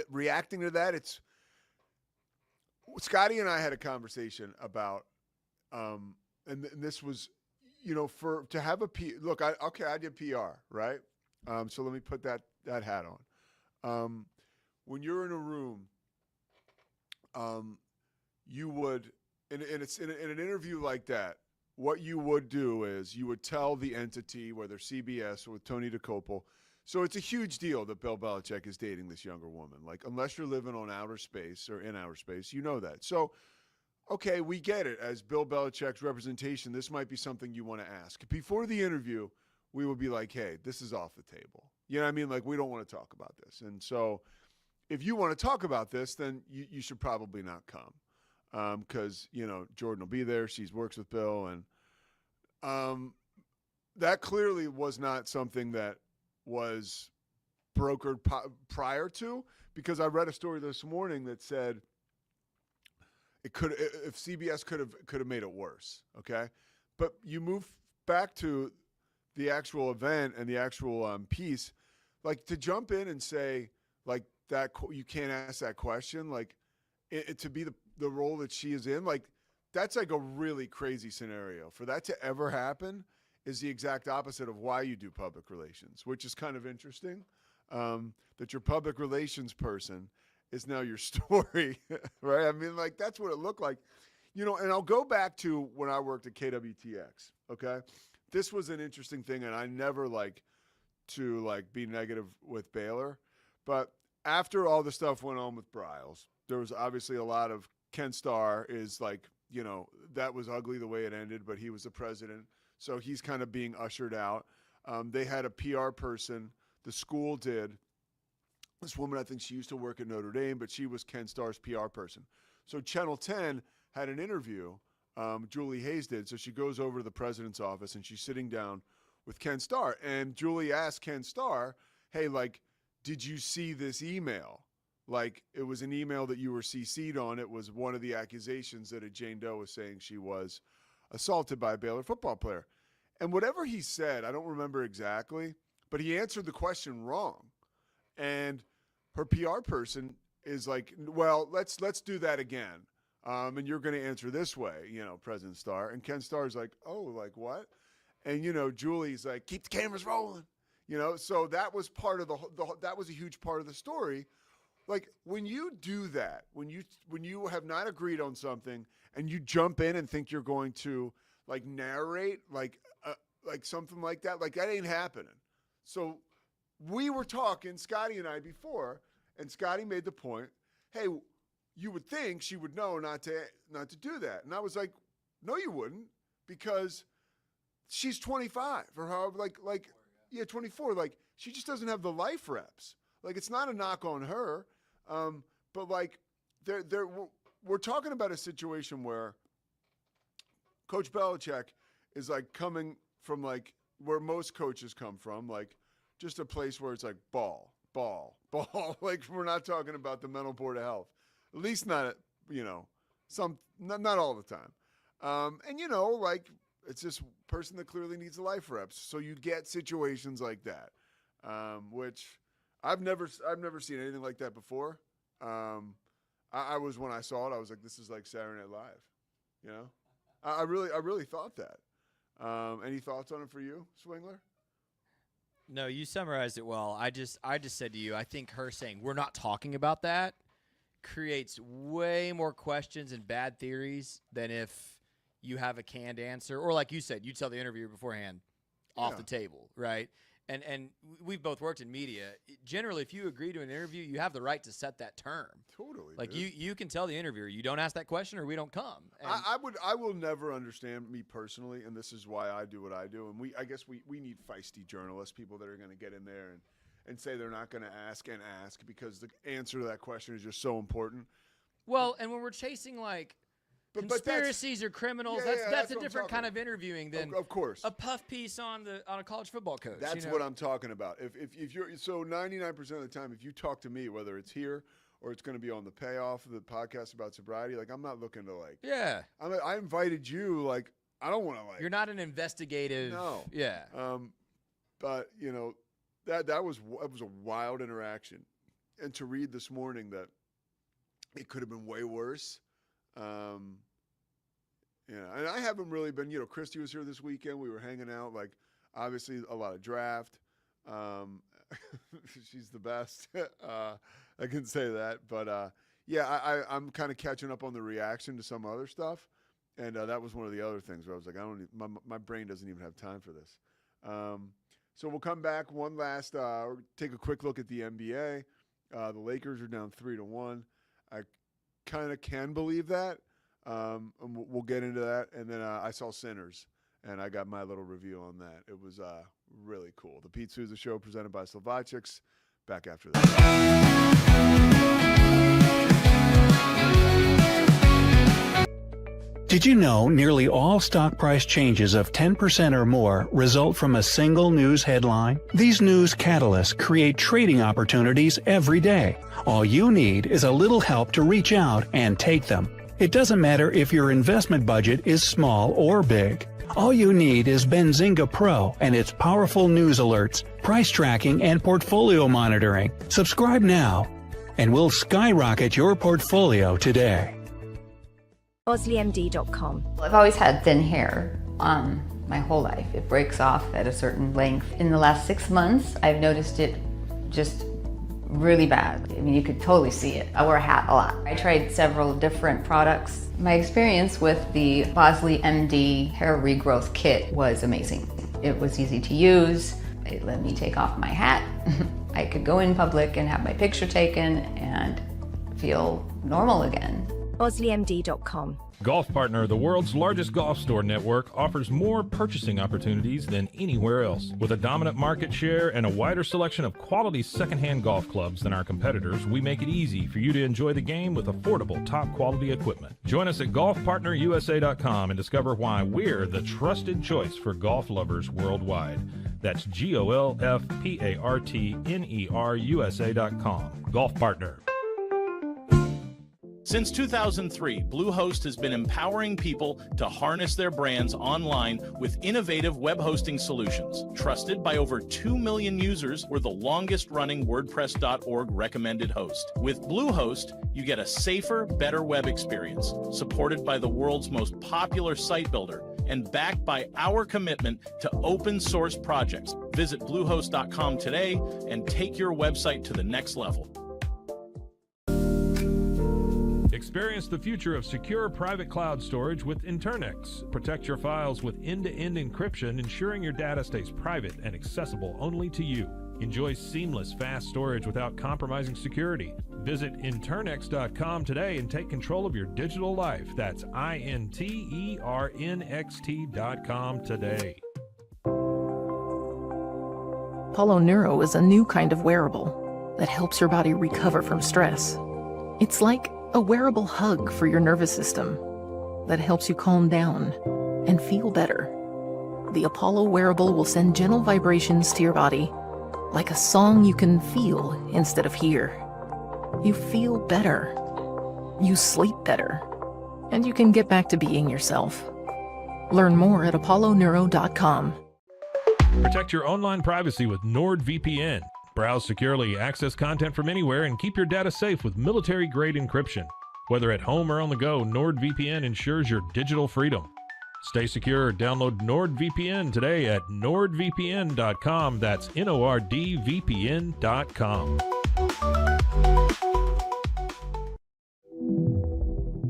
reacting to that, it's Scotty and I had a conversation about, and this was, you know, to have a look. I did PR, right? So let me put that hat on. When you're in a room, you would. And it's in an interview like that, what you would do is you would tell the entity, whether CBS or with Tony DeCopel. So it's a huge deal that Bill Belichick is dating this younger woman. Like, unless you're living on outer space or in outer space, you know that. So, okay, we get it. As Bill Belichick's representation, this might be something you want to ask. Before the interview, we would be like, hey, this is off the table. You know what I mean? Like, we don't want to talk about this. And so if you want to talk about this, then you should probably not come. Because, you know, Jordan will be there. She works with Bill. And that clearly was not something that was brokered prior to, because I read a story this morning that said it could, if CBS could have made it worse. Okay. But you move back to the actual event and the actual piece, like to jump in and say like that, you can't ask that question, like to be the role that she is in, like that's like a really crazy scenario. For that to ever happen is the exact opposite of why you do public relations, which is kind of interesting, that your public relations person is now your story, right? I mean, like that's what it looked like, you know. And I'll go back to when I worked at KWTX, okay? This was an interesting thing, and I never like to like be negative with Baylor, but after all the stuff went on with Bryles, there was obviously a lot of Ken Starr is like, you know, that was ugly the way it ended, but he was the president. So he's kind of being ushered out. They had a PR person, the school did. This woman, I think she used to work at Notre Dame, but she was Ken Starr's PR person. So Channel 10 had an interview, Julie Hayes did. So she goes over to the president's office and she's sitting down with Ken Starr. And Julie asked Ken Starr, hey, like, did you see this email? Like, it was an email that you were CC'd on. It was one of the accusations that a Jane Doe was saying she was assaulted by a Baylor football player. And whatever he said, I don't remember exactly, but he answered the question wrong. And her PR person is like, well, let's do that again. And you're going to answer this way, you know, President Starr. And Ken Starr's like, oh, like what? And, you know, Julie's like, keep the cameras rolling. You know, so that was part of that was a huge part of the story. Like when you do that, when you have not agreed on something and you jump in and think you're going to like narrate like something like that ain't happening. So we were talking, Scotty and I, before, and Scotty made the point, hey, you would think she would know not to do that. And I was like, No, you wouldn't, because she's 25 or however, like 24. Like, she just doesn't have the life reps. Like, it's not a knock on her, but like, we're talking about a situation where Coach Belichick is like coming from like where most coaches come from, like just a place where it's like ball. Like, we're not talking about the mental board of health, at least not, not all the time. And like, it's this person that clearly needs the life reps. So you get situations like that, which I've never seen anything like that before. I was, when I saw it, I was like, this is like Saturday Night Live, I really thought that. Any thoughts on it for you, Swingler? No, you summarized it well. I just said to you, I think her saying we're not talking about that creates way more questions and bad theories than if you have a canned answer, or like you said, you tell the interviewer beforehand, off the table, right? And we've both worked in media. Generally, if you agree to an interview, you have the right to set that term. Totally. Like, you can tell the interviewer, you don't ask that question or we don't come. And I will never understand, me personally, and this is why I do what I do. And I guess we need feisty journalists, people that are going to get in there and say they're not going to ask because the answer to that question is just so important. Well, and when we're chasing like conspiracies or criminals, that's a different kind of interviewing than of course a puff piece on a college football coach. That's what I'm talking about. If you're 99% of the time, if you talk to me, whether it's here or it's going to be on the payoff of the podcast about sobriety, like, I'm not looking to like. Yeah. I invited you. Like, I don't want to like. You're not an investigative. No. Yeah. But that was a wild interaction, and to read this morning that it could have been way worse. And I haven't really been, Christy was here this weekend. We were hanging out, like, obviously a lot of draft. She's the best. I can say that. But, I'm kind of catching up on the reaction to some other stuff. And that was one of the other things where I was like, my brain doesn't even have time for this. So we'll come back one last, take a quick look at the NBA. The Lakers are down 3-1. I kind of can believe that. And we'll get into that. And then I saw Sinners, and I got my little review on that. It was really cool. The Pete Sousa Show, presented by Slovacics. Back after that. Did you know nearly all stock price changes of 10% or more result from a single news headline? These news catalysts create trading opportunities every day. All you need is a little help to reach out and take them. It doesn't matter if your investment budget is small or big. All you need is Benzinga Pro and its powerful news alerts, price tracking, and portfolio monitoring. Subscribe now, and we'll skyrocket your portfolio today. OsleyMD.com. I've always had thin hair my whole life. It breaks off at a certain length. In the last 6 months, I've noticed it just really bad. I mean, you could totally see it. I wear a hat a lot. I tried several different products. My experience with the Bosley MD hair regrowth kit was amazing. It was easy to use. It let me take off my hat. I could go in public and have my picture taken and feel normal again. OsleyMD.com. Golf Partner, the world's largest golf store network, offers more purchasing opportunities than anywhere else. With a dominant market share and a wider selection of quality secondhand golf clubs than our competitors, we make it easy for you to enjoy the game with affordable, top-quality equipment. Join us at golfpartnerusa.com and discover why we're the trusted choice for golf lovers worldwide. That's GOLFPARTNERUSA.com. Golf Partner. Since 2003, Bluehost has been empowering people to harness their brands online with innovative web hosting solutions. Trusted by over 2 million users, we're the longest-running WordPress.org recommended host. With Bluehost, you get a safer, better web experience, supported by the world's most popular site builder, and backed by our commitment to open source projects. Visit Bluehost.com today and take your website to the next level. Experience the future of secure private cloud storage with Internix. Protect your files with end-to-end encryption, ensuring your data stays private and accessible only to you. Enjoy seamless, fast storage without compromising security. Visit internxt.com today and take control of your digital life. That's INTERNXT.com today. Apollo Neuro is a new kind of wearable that helps your body recover from stress. It's like a wearable hug for your nervous system that helps you calm down and feel better. The Apollo wearable will send gentle vibrations to your body, like a song you can feel instead of hear. You feel better, you sleep better, and you can get back to being yourself. Learn more at apolloneuro.com. Protect your online privacy with NordVPN. Browse securely, access content from anywhere, and keep your data safe with military-grade encryption. Whether at home or on the go, NordVPN ensures your digital freedom. Stay secure. Download NordVPN today at nordvpn.com. That's NORDVPN.com.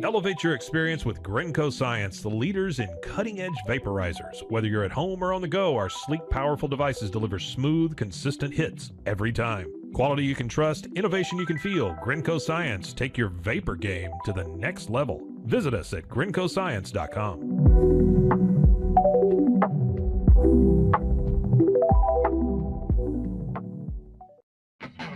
Elevate your experience with Grenco Science, the leaders in cutting-edge vaporizers. Whether you're at home or on the go, our sleek, powerful devices deliver smooth, consistent hits every time. Quality you can trust, innovation you can feel. Grenco Science. Take your vapor game to the next level. Visit us at GrencoScience.com.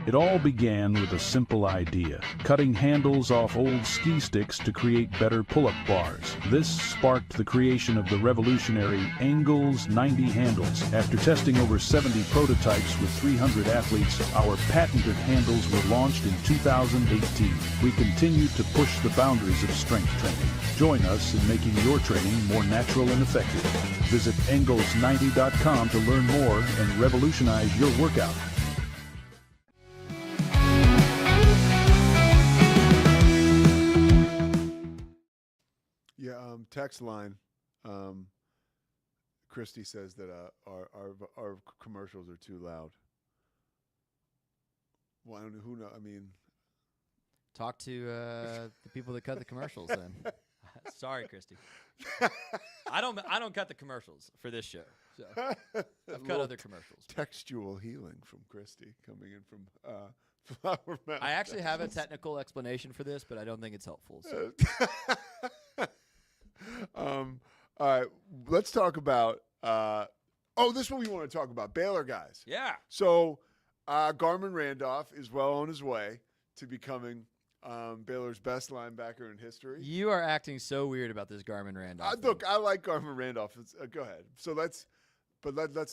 It all began with a simple idea, cutting handles off old ski sticks to create better pull-up bars. This sparked the creation of the revolutionary Angles 90 handles. After testing over 70 prototypes with 300 athletes, our patented handles were launched in 2018. We continue to push the boundaries of strength training. Join us in making your training more natural and effective. Visit Angles90.com to learn more and revolutionize your workout. Yeah, text line. Christy says that our commercials are too loud. Well, I don't know who know. I mean, talk to the people that cut the commercials. Then, sorry, Christy. I don't cut the commercials for this show. So I've cut other commercials. Textual healing from Christy coming in from Flower Mound. I actually have a technical explanation for this, but I don't think it's helpful. So. All right, let's talk about. This is what we want to talk about. Baylor guys. Yeah. So Garmin Randolph is well on his way to becoming Baylor's best linebacker in history. You are acting so weird about this Garmin Randolph. Look, I like Garmin Randolph. Go ahead. So let's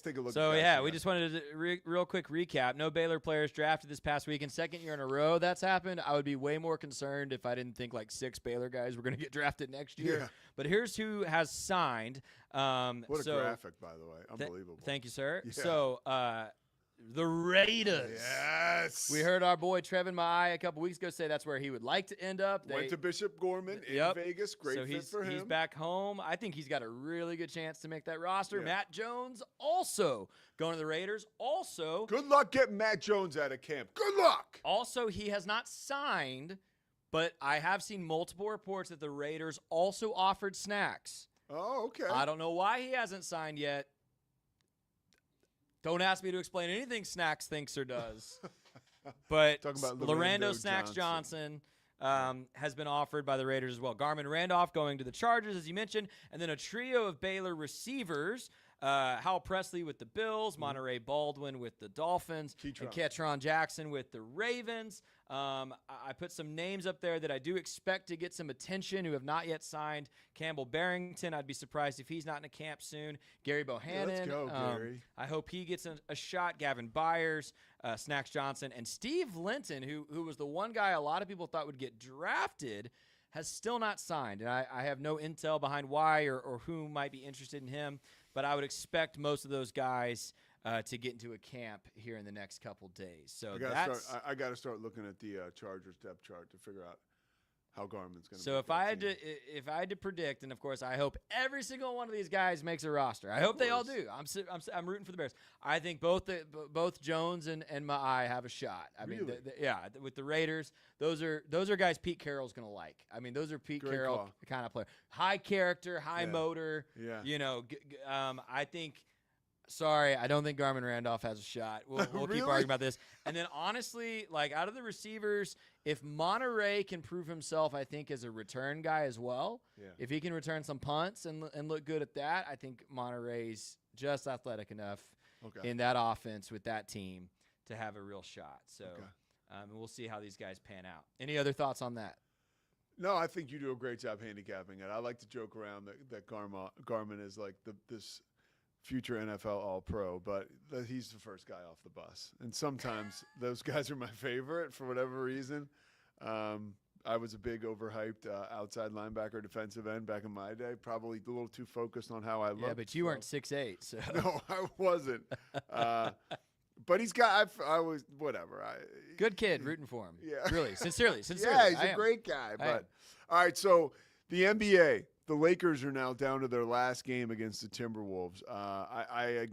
take a look. So we just wanted to real quick recap. No Baylor players drafted this past week, and second year in a row that's happened. I would be way more concerned if I didn't think like 6 Baylor guys were going to get drafted next year. Yeah. But here's who has signed. What a graphic, by the way. Unbelievable. Thank you, sir. Yeah. So the Raiders. Yes. We heard our boy Trevin Maai a couple weeks ago say that's where he would like to end up. Went to Bishop Gorman in Vegas. Great fit for him. He's back home. I think he's got a really good chance to make that roster. Yeah. Matt Jones also going to the Raiders. Also, good luck getting Matt Jones out of camp. Good luck. Also, he has not signed, but I have seen multiple reports that the Raiders also offered Snacks. Oh, okay. I don't know why he hasn't signed yet. Don't ask me to explain anything Snacks thinks or does. But Lorando Snacks Johnson has been offered by the Raiders as well. Garmin Randolph going to the Chargers, as you mentioned, and then a trio of Baylor receivers. Hal Presley with the Bills, Monterey Baldwin with the Dolphins, and Ketron Jackson with the Ravens. I put some names up there that I do expect to get some attention who have not yet signed. Campbell Barrington, I'd be surprised if he's not in a camp soon. Gary Bohannon. Let's go, Gary. I hope he gets a shot. Gavin Byers, Snacks Johnson, and Steve Linton, who was the one guy a lot of people thought would get drafted, has still not signed. And I have no intel behind why or who might be interested in him. But I would expect most of those guys to get into a camp here in the next couple days. So I got to start looking at the Chargers depth chart to figure out how Garmin's going to. So if I had to predict, and of course I hope every single one of these guys makes a roster. I hope they all do. I'm rooting for the Bears. I think both Jones and Maai have a shot. I mean, with the Raiders, those are guys Pete Carroll's going to like. I mean, those are Pete Carroll kind of player. High character, high motor. Yeah. You know, I think Sorry, I don't think Garmin Randolph has a shot. We'll Really? keep arguing about this. And then honestly, like out of the receivers, if Monterey can prove himself, I think as a return guy as well. Yeah. If he can return some punts and look good at that, I think Monterey's just athletic enough in that offense with that team to have a real shot. So we'll see how these guys pan out. Any other thoughts on that? No, I think you do a great job handicapping it. I like to joke around that Garmin is like this future NFL All-Pro, but he's the first guy off the bus. And sometimes those guys are my favorite for whatever reason. I was a big overhyped outside linebacker defensive end back in my day, probably a little too focused on how I looked. Yeah, but you weren't 6'8", so. No, I wasn't. But he's got I was whatever. Good kid, rooting for him. Yeah. Really, sincerely. Yeah, he's a great guy. But all right, so the NBA, the Lakers are now down to their last game against the Timberwolves. I'd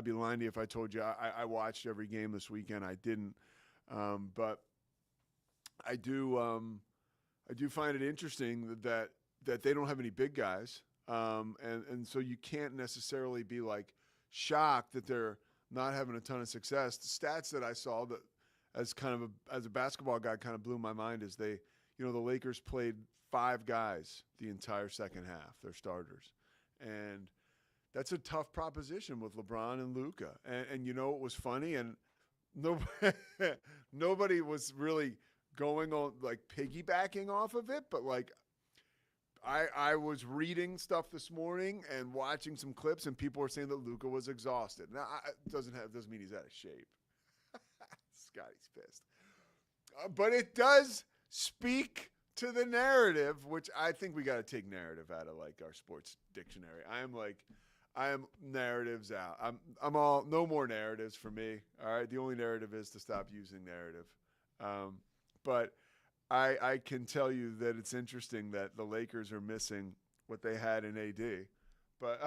be lying to you if I told you I watched every game this weekend. I didn't, but I do find it interesting that they don't have any big guys, and so you can't necessarily be like shocked that they're not having a ton of success. The stats that I saw that as a basketball guy kind of blew my mind is the Lakers played 5 guys the entire second half, their starters. And that's a tough proposition with LeBron and Luka. And you know what was funny? And nobody was really going on like piggybacking off of it, but like I was reading stuff this morning and watching some clips, and people were saying that Luka was exhausted. Now, it doesn't mean he's out of shape. Scotty's pissed. But it does speak to the narrative, which I think we got to take narrative out of like our sports dictionary. I am narratives out. I'm all no more narratives for me. All right, the only narrative is to stop using narrative. But I can tell you that it's interesting that the Lakers are missing what they had in AD. But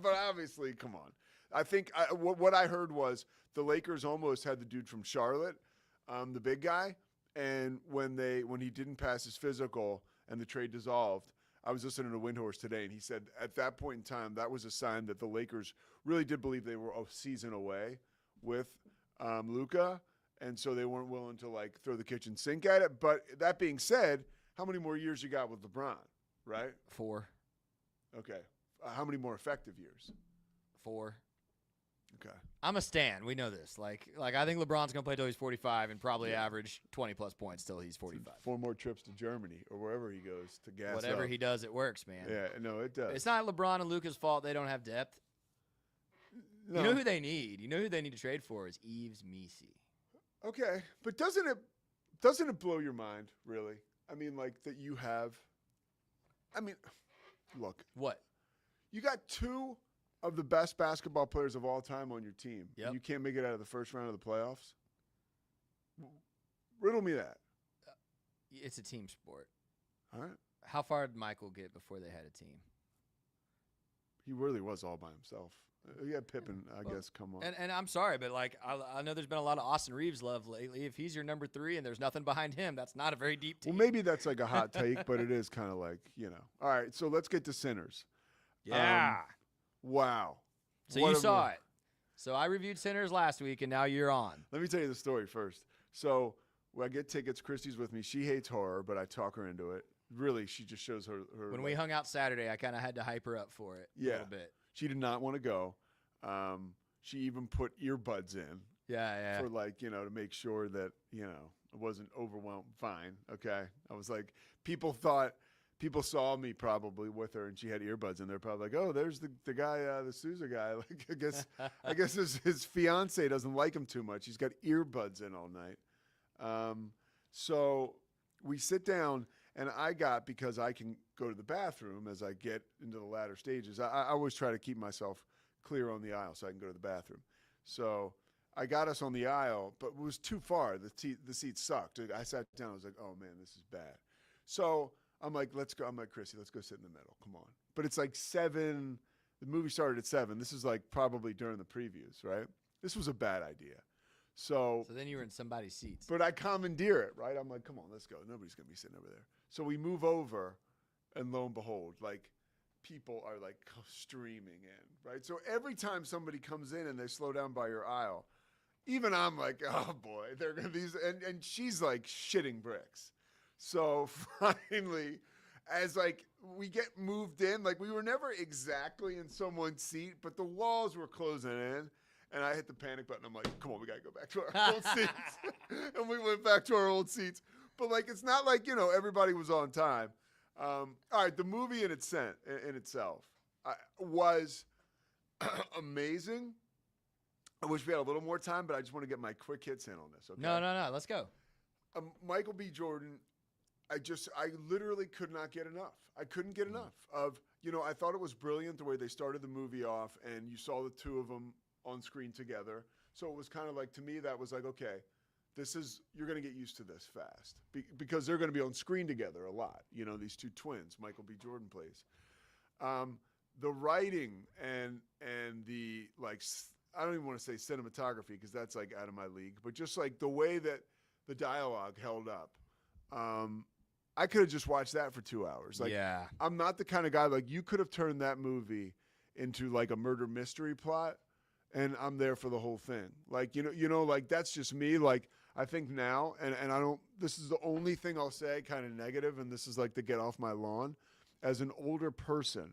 but obviously, come on. I think what I heard was the Lakers almost had the dude from Charlotte, the big guy, and when he didn't pass his physical and the trade dissolved, I was listening to Windhorse today, and he said at that point in time that was a sign that the Lakers really did believe they were a season away with Luka. And so they weren't willing to like throw the kitchen sink at it. But that being said, how many more years you got with LeBron, right? 4. Okay. How many more effective years? 4. Okay. I'm a stan. We know this. Like I think LeBron's going to play till he's 45 and probably average 20-plus points till he's 45. 4 more trips to Germany or wherever he goes to gas Whatever up. he does, it works, man. Yeah, no, it does. It's not LeBron and Luka's fault they don't have depth. No. You know who they need? You know who they need to trade for is Yves Missi. Okay, but doesn't it blow your mind, really? I mean, like that you have. I mean, look. What? You got 2 of the best basketball players of all time on your team. Yep. And you can't make it out of the first round of the playoffs. Riddle me that. It's a team sport. All right. How far did Michael get before they had a team? He really was all by himself. He had Pippen, I guess, come on. And I'm sorry, but like I know there's been a lot of Austin Reeves love lately. If he's your number 3 and there's nothing behind him, that's not a very deep team. Well, maybe that's like a hot take, but it is kind of like, All right, so let's get to Sinners. Yeah. Wow. So you saw it. So I reviewed Sinners last week, and now you're on. Let me tell you the story first. So when I get tickets, Christy's with me. She hates horror, but I talk her into it. Really, she just shows her When we hung out Saturday, I kind of had to hype her up for it a little bit. She did not want to go. She even put earbuds in. Yeah. For to make sure that, it wasn't overwhelmed. Fine. Okay. I was like, people saw me probably with her and she had earbuds and they're probably like, oh, there's the guy, the Sousa guy. Like, I guess his fiance doesn't like him too much. He's got earbuds in all night. So we sit down and because I can go to the bathroom as I get into the latter stages, I always try to keep myself clear on the aisle so I can go to the bathroom. So I got us on the aisle, but it was too far. The seat sucked. I sat down. I was like, oh, man, this is bad. So I'm like, let's go. I'm like, Chrissy, let's go sit in the middle. Come on. But it's like 7. The movie started at 7. This is like probably during the previews, right? This was a bad idea. So then you were in somebody's seats. But I commandeer it, right? I'm like, come on, let's go. Nobody's going to be sitting over there. So we move over, and lo and behold, like people are like streaming in, right? So every time somebody comes in and they slow down by your aisle, even I'm like, oh boy, they're gonna these, and she's like shitting bricks. So finally, as like we get moved in, like we were never exactly in someone's seat, but the walls were closing in, and I hit the panic button. I'm like, come on, we gotta go back to our old seats, and we went back to our old seats. But like, it's not like, you know, everybody was on time. All right, the movie in itself was amazing. I wish we had a little more time, but I just want to get my quick hits in on this. Okay? No, let's go. Michael B. Jordan, I literally could not get enough. I couldn't get enough of, you know, I thought it was brilliant the way they started the movie off, and you saw the two of them on screen together. So it was kind of like, to me, that was like, okay, you're going to get used to this fast because they're going to be on screen together a lot. You know, these two twins, Michael B. Jordan plays. The writing and the, like, I don't even want to say cinematography because that's like out of my league, but just like the way that the dialogue held up. I could have just watched that for 2 hours. Like, yeah. I'm not the kind of guy, like, you could have turned that movie into like a murder mystery plot and I'm there for the whole thing. Like, you know, like that's just me. Like, I think now, and I don't, this is the only thing I'll say kind of negative, and this is like to get off my lawn. As an older person,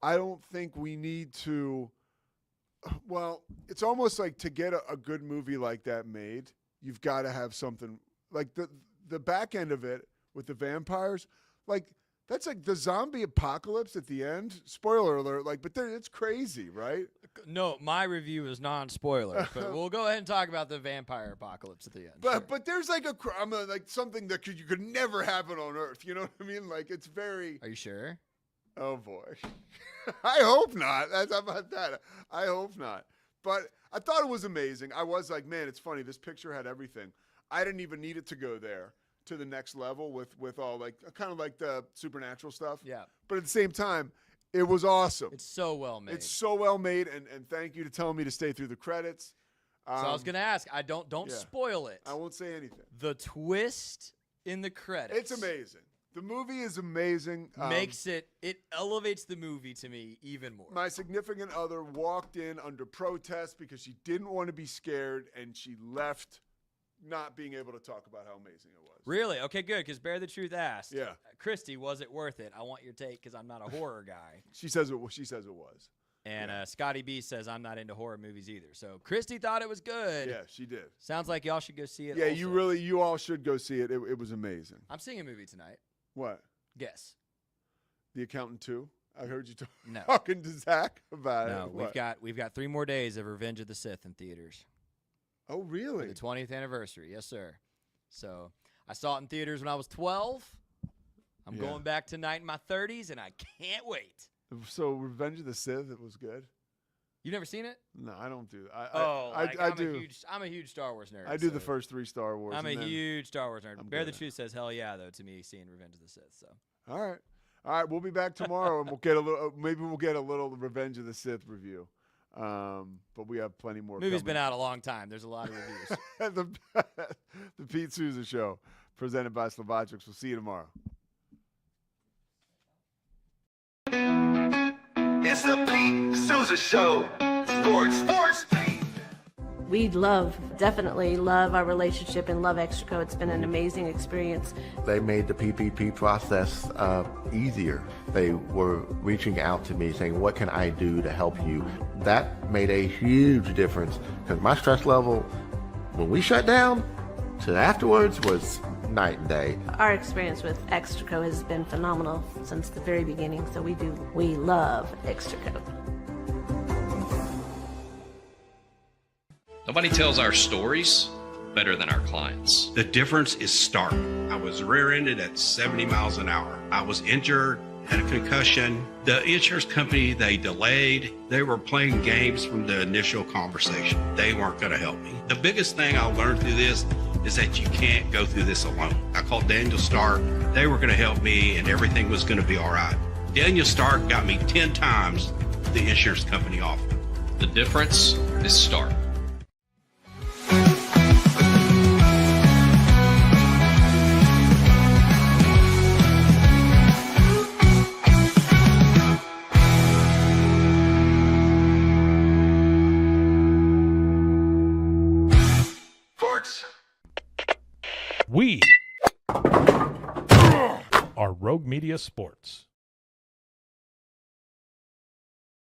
I don't think we need to, well, it's almost like to get a good movie like that made, you've got to have something, like the back end of it with the vampires, like, that's like the zombie apocalypse at the end. Spoiler alert, like, but it's crazy, right? No, my review is non-spoiler, but we'll go ahead and talk about the vampire apocalypse at the end. But there's like like something that you could never happen on Earth. You know what I mean? Like, it's very. Are you sure? Oh boy, I hope not. How about that? I hope not. But I thought it was amazing. I was like, man, it's funny. This picture had everything. I didn't even need it to go there to the next level with all like kind of like the supernatural stuff. Yeah. But at the same time, it was awesome. It's so well made. It's so well made, and thank you to telling me to stay through the credits. So I was gonna ask. I don't spoil it. I won't say anything. The twist in the credits. It's amazing. The movie is amazing. It elevates the movie to me even more. My significant other walked in under protest because she didn't want to be scared, and she left not being able to talk about how amazing it was. Really? Okay, good, because Bear the Truth asked. Yeah. Christy, was it worth it? I want your take because I'm not a horror guy. She says it was. And Scotty B says I'm not into horror movies either. So Christy thought it was good. Yeah, she did. Sounds like y'all should go see it. Yeah, also. you all should go see it. It was amazing. I'm seeing a movie tonight. What? Guess. The Accountant 2? I heard you No. talking to Zach about it. No, we've got 3 more days of Revenge of the Sith in theaters. Oh, really? For the 20th anniversary. Yes, sir. So I saw it in theaters when I was 12. I'm going back tonight in my 30s, and I can't wait. So Revenge of the Sith, it was good? You've never seen it? No, I don't do. I do. I'm a huge Star Wars nerd. I do the first 3 Star Wars. I'm a huge Star Wars nerd. I'm Bear good. the Truth says hell yeah though to me seeing Revenge of the Sith. So. All right. We'll be back tomorrow, and we'll get a little. Maybe we'll get a little Revenge of the Sith review. But we have plenty more. Movie's coming. been out a long time. There's a lot of reviews. the Pete Sousa Show, presented by Slovakics. We'll see you tomorrow. It's the Pete Sousa Show. Sports. We definitely love our relationship and love Extraco. It's been an amazing experience. They made the PPP process easier. They were reaching out to me saying, what can I do to help you? That made a huge difference because my stress level, when we shut down, to afterwards was night and day. Our experience with Extraco has been phenomenal since the very beginning, so we love Extraco. Nobody tells our stories better than our clients. The difference is stark. I was rear-ended at 70 miles an hour. I was injured, had a concussion. The insurance company, they delayed. They were playing games from the initial conversation. They weren't going to help me. The biggest thing I learned through this is that you can't go through this alone. I called Daniel Stark. They were going to help me, and everything was going to be all right. Daniel Stark got me 10 times the insurance company offered. The difference is stark. Sports. We are Rogue Media Sports.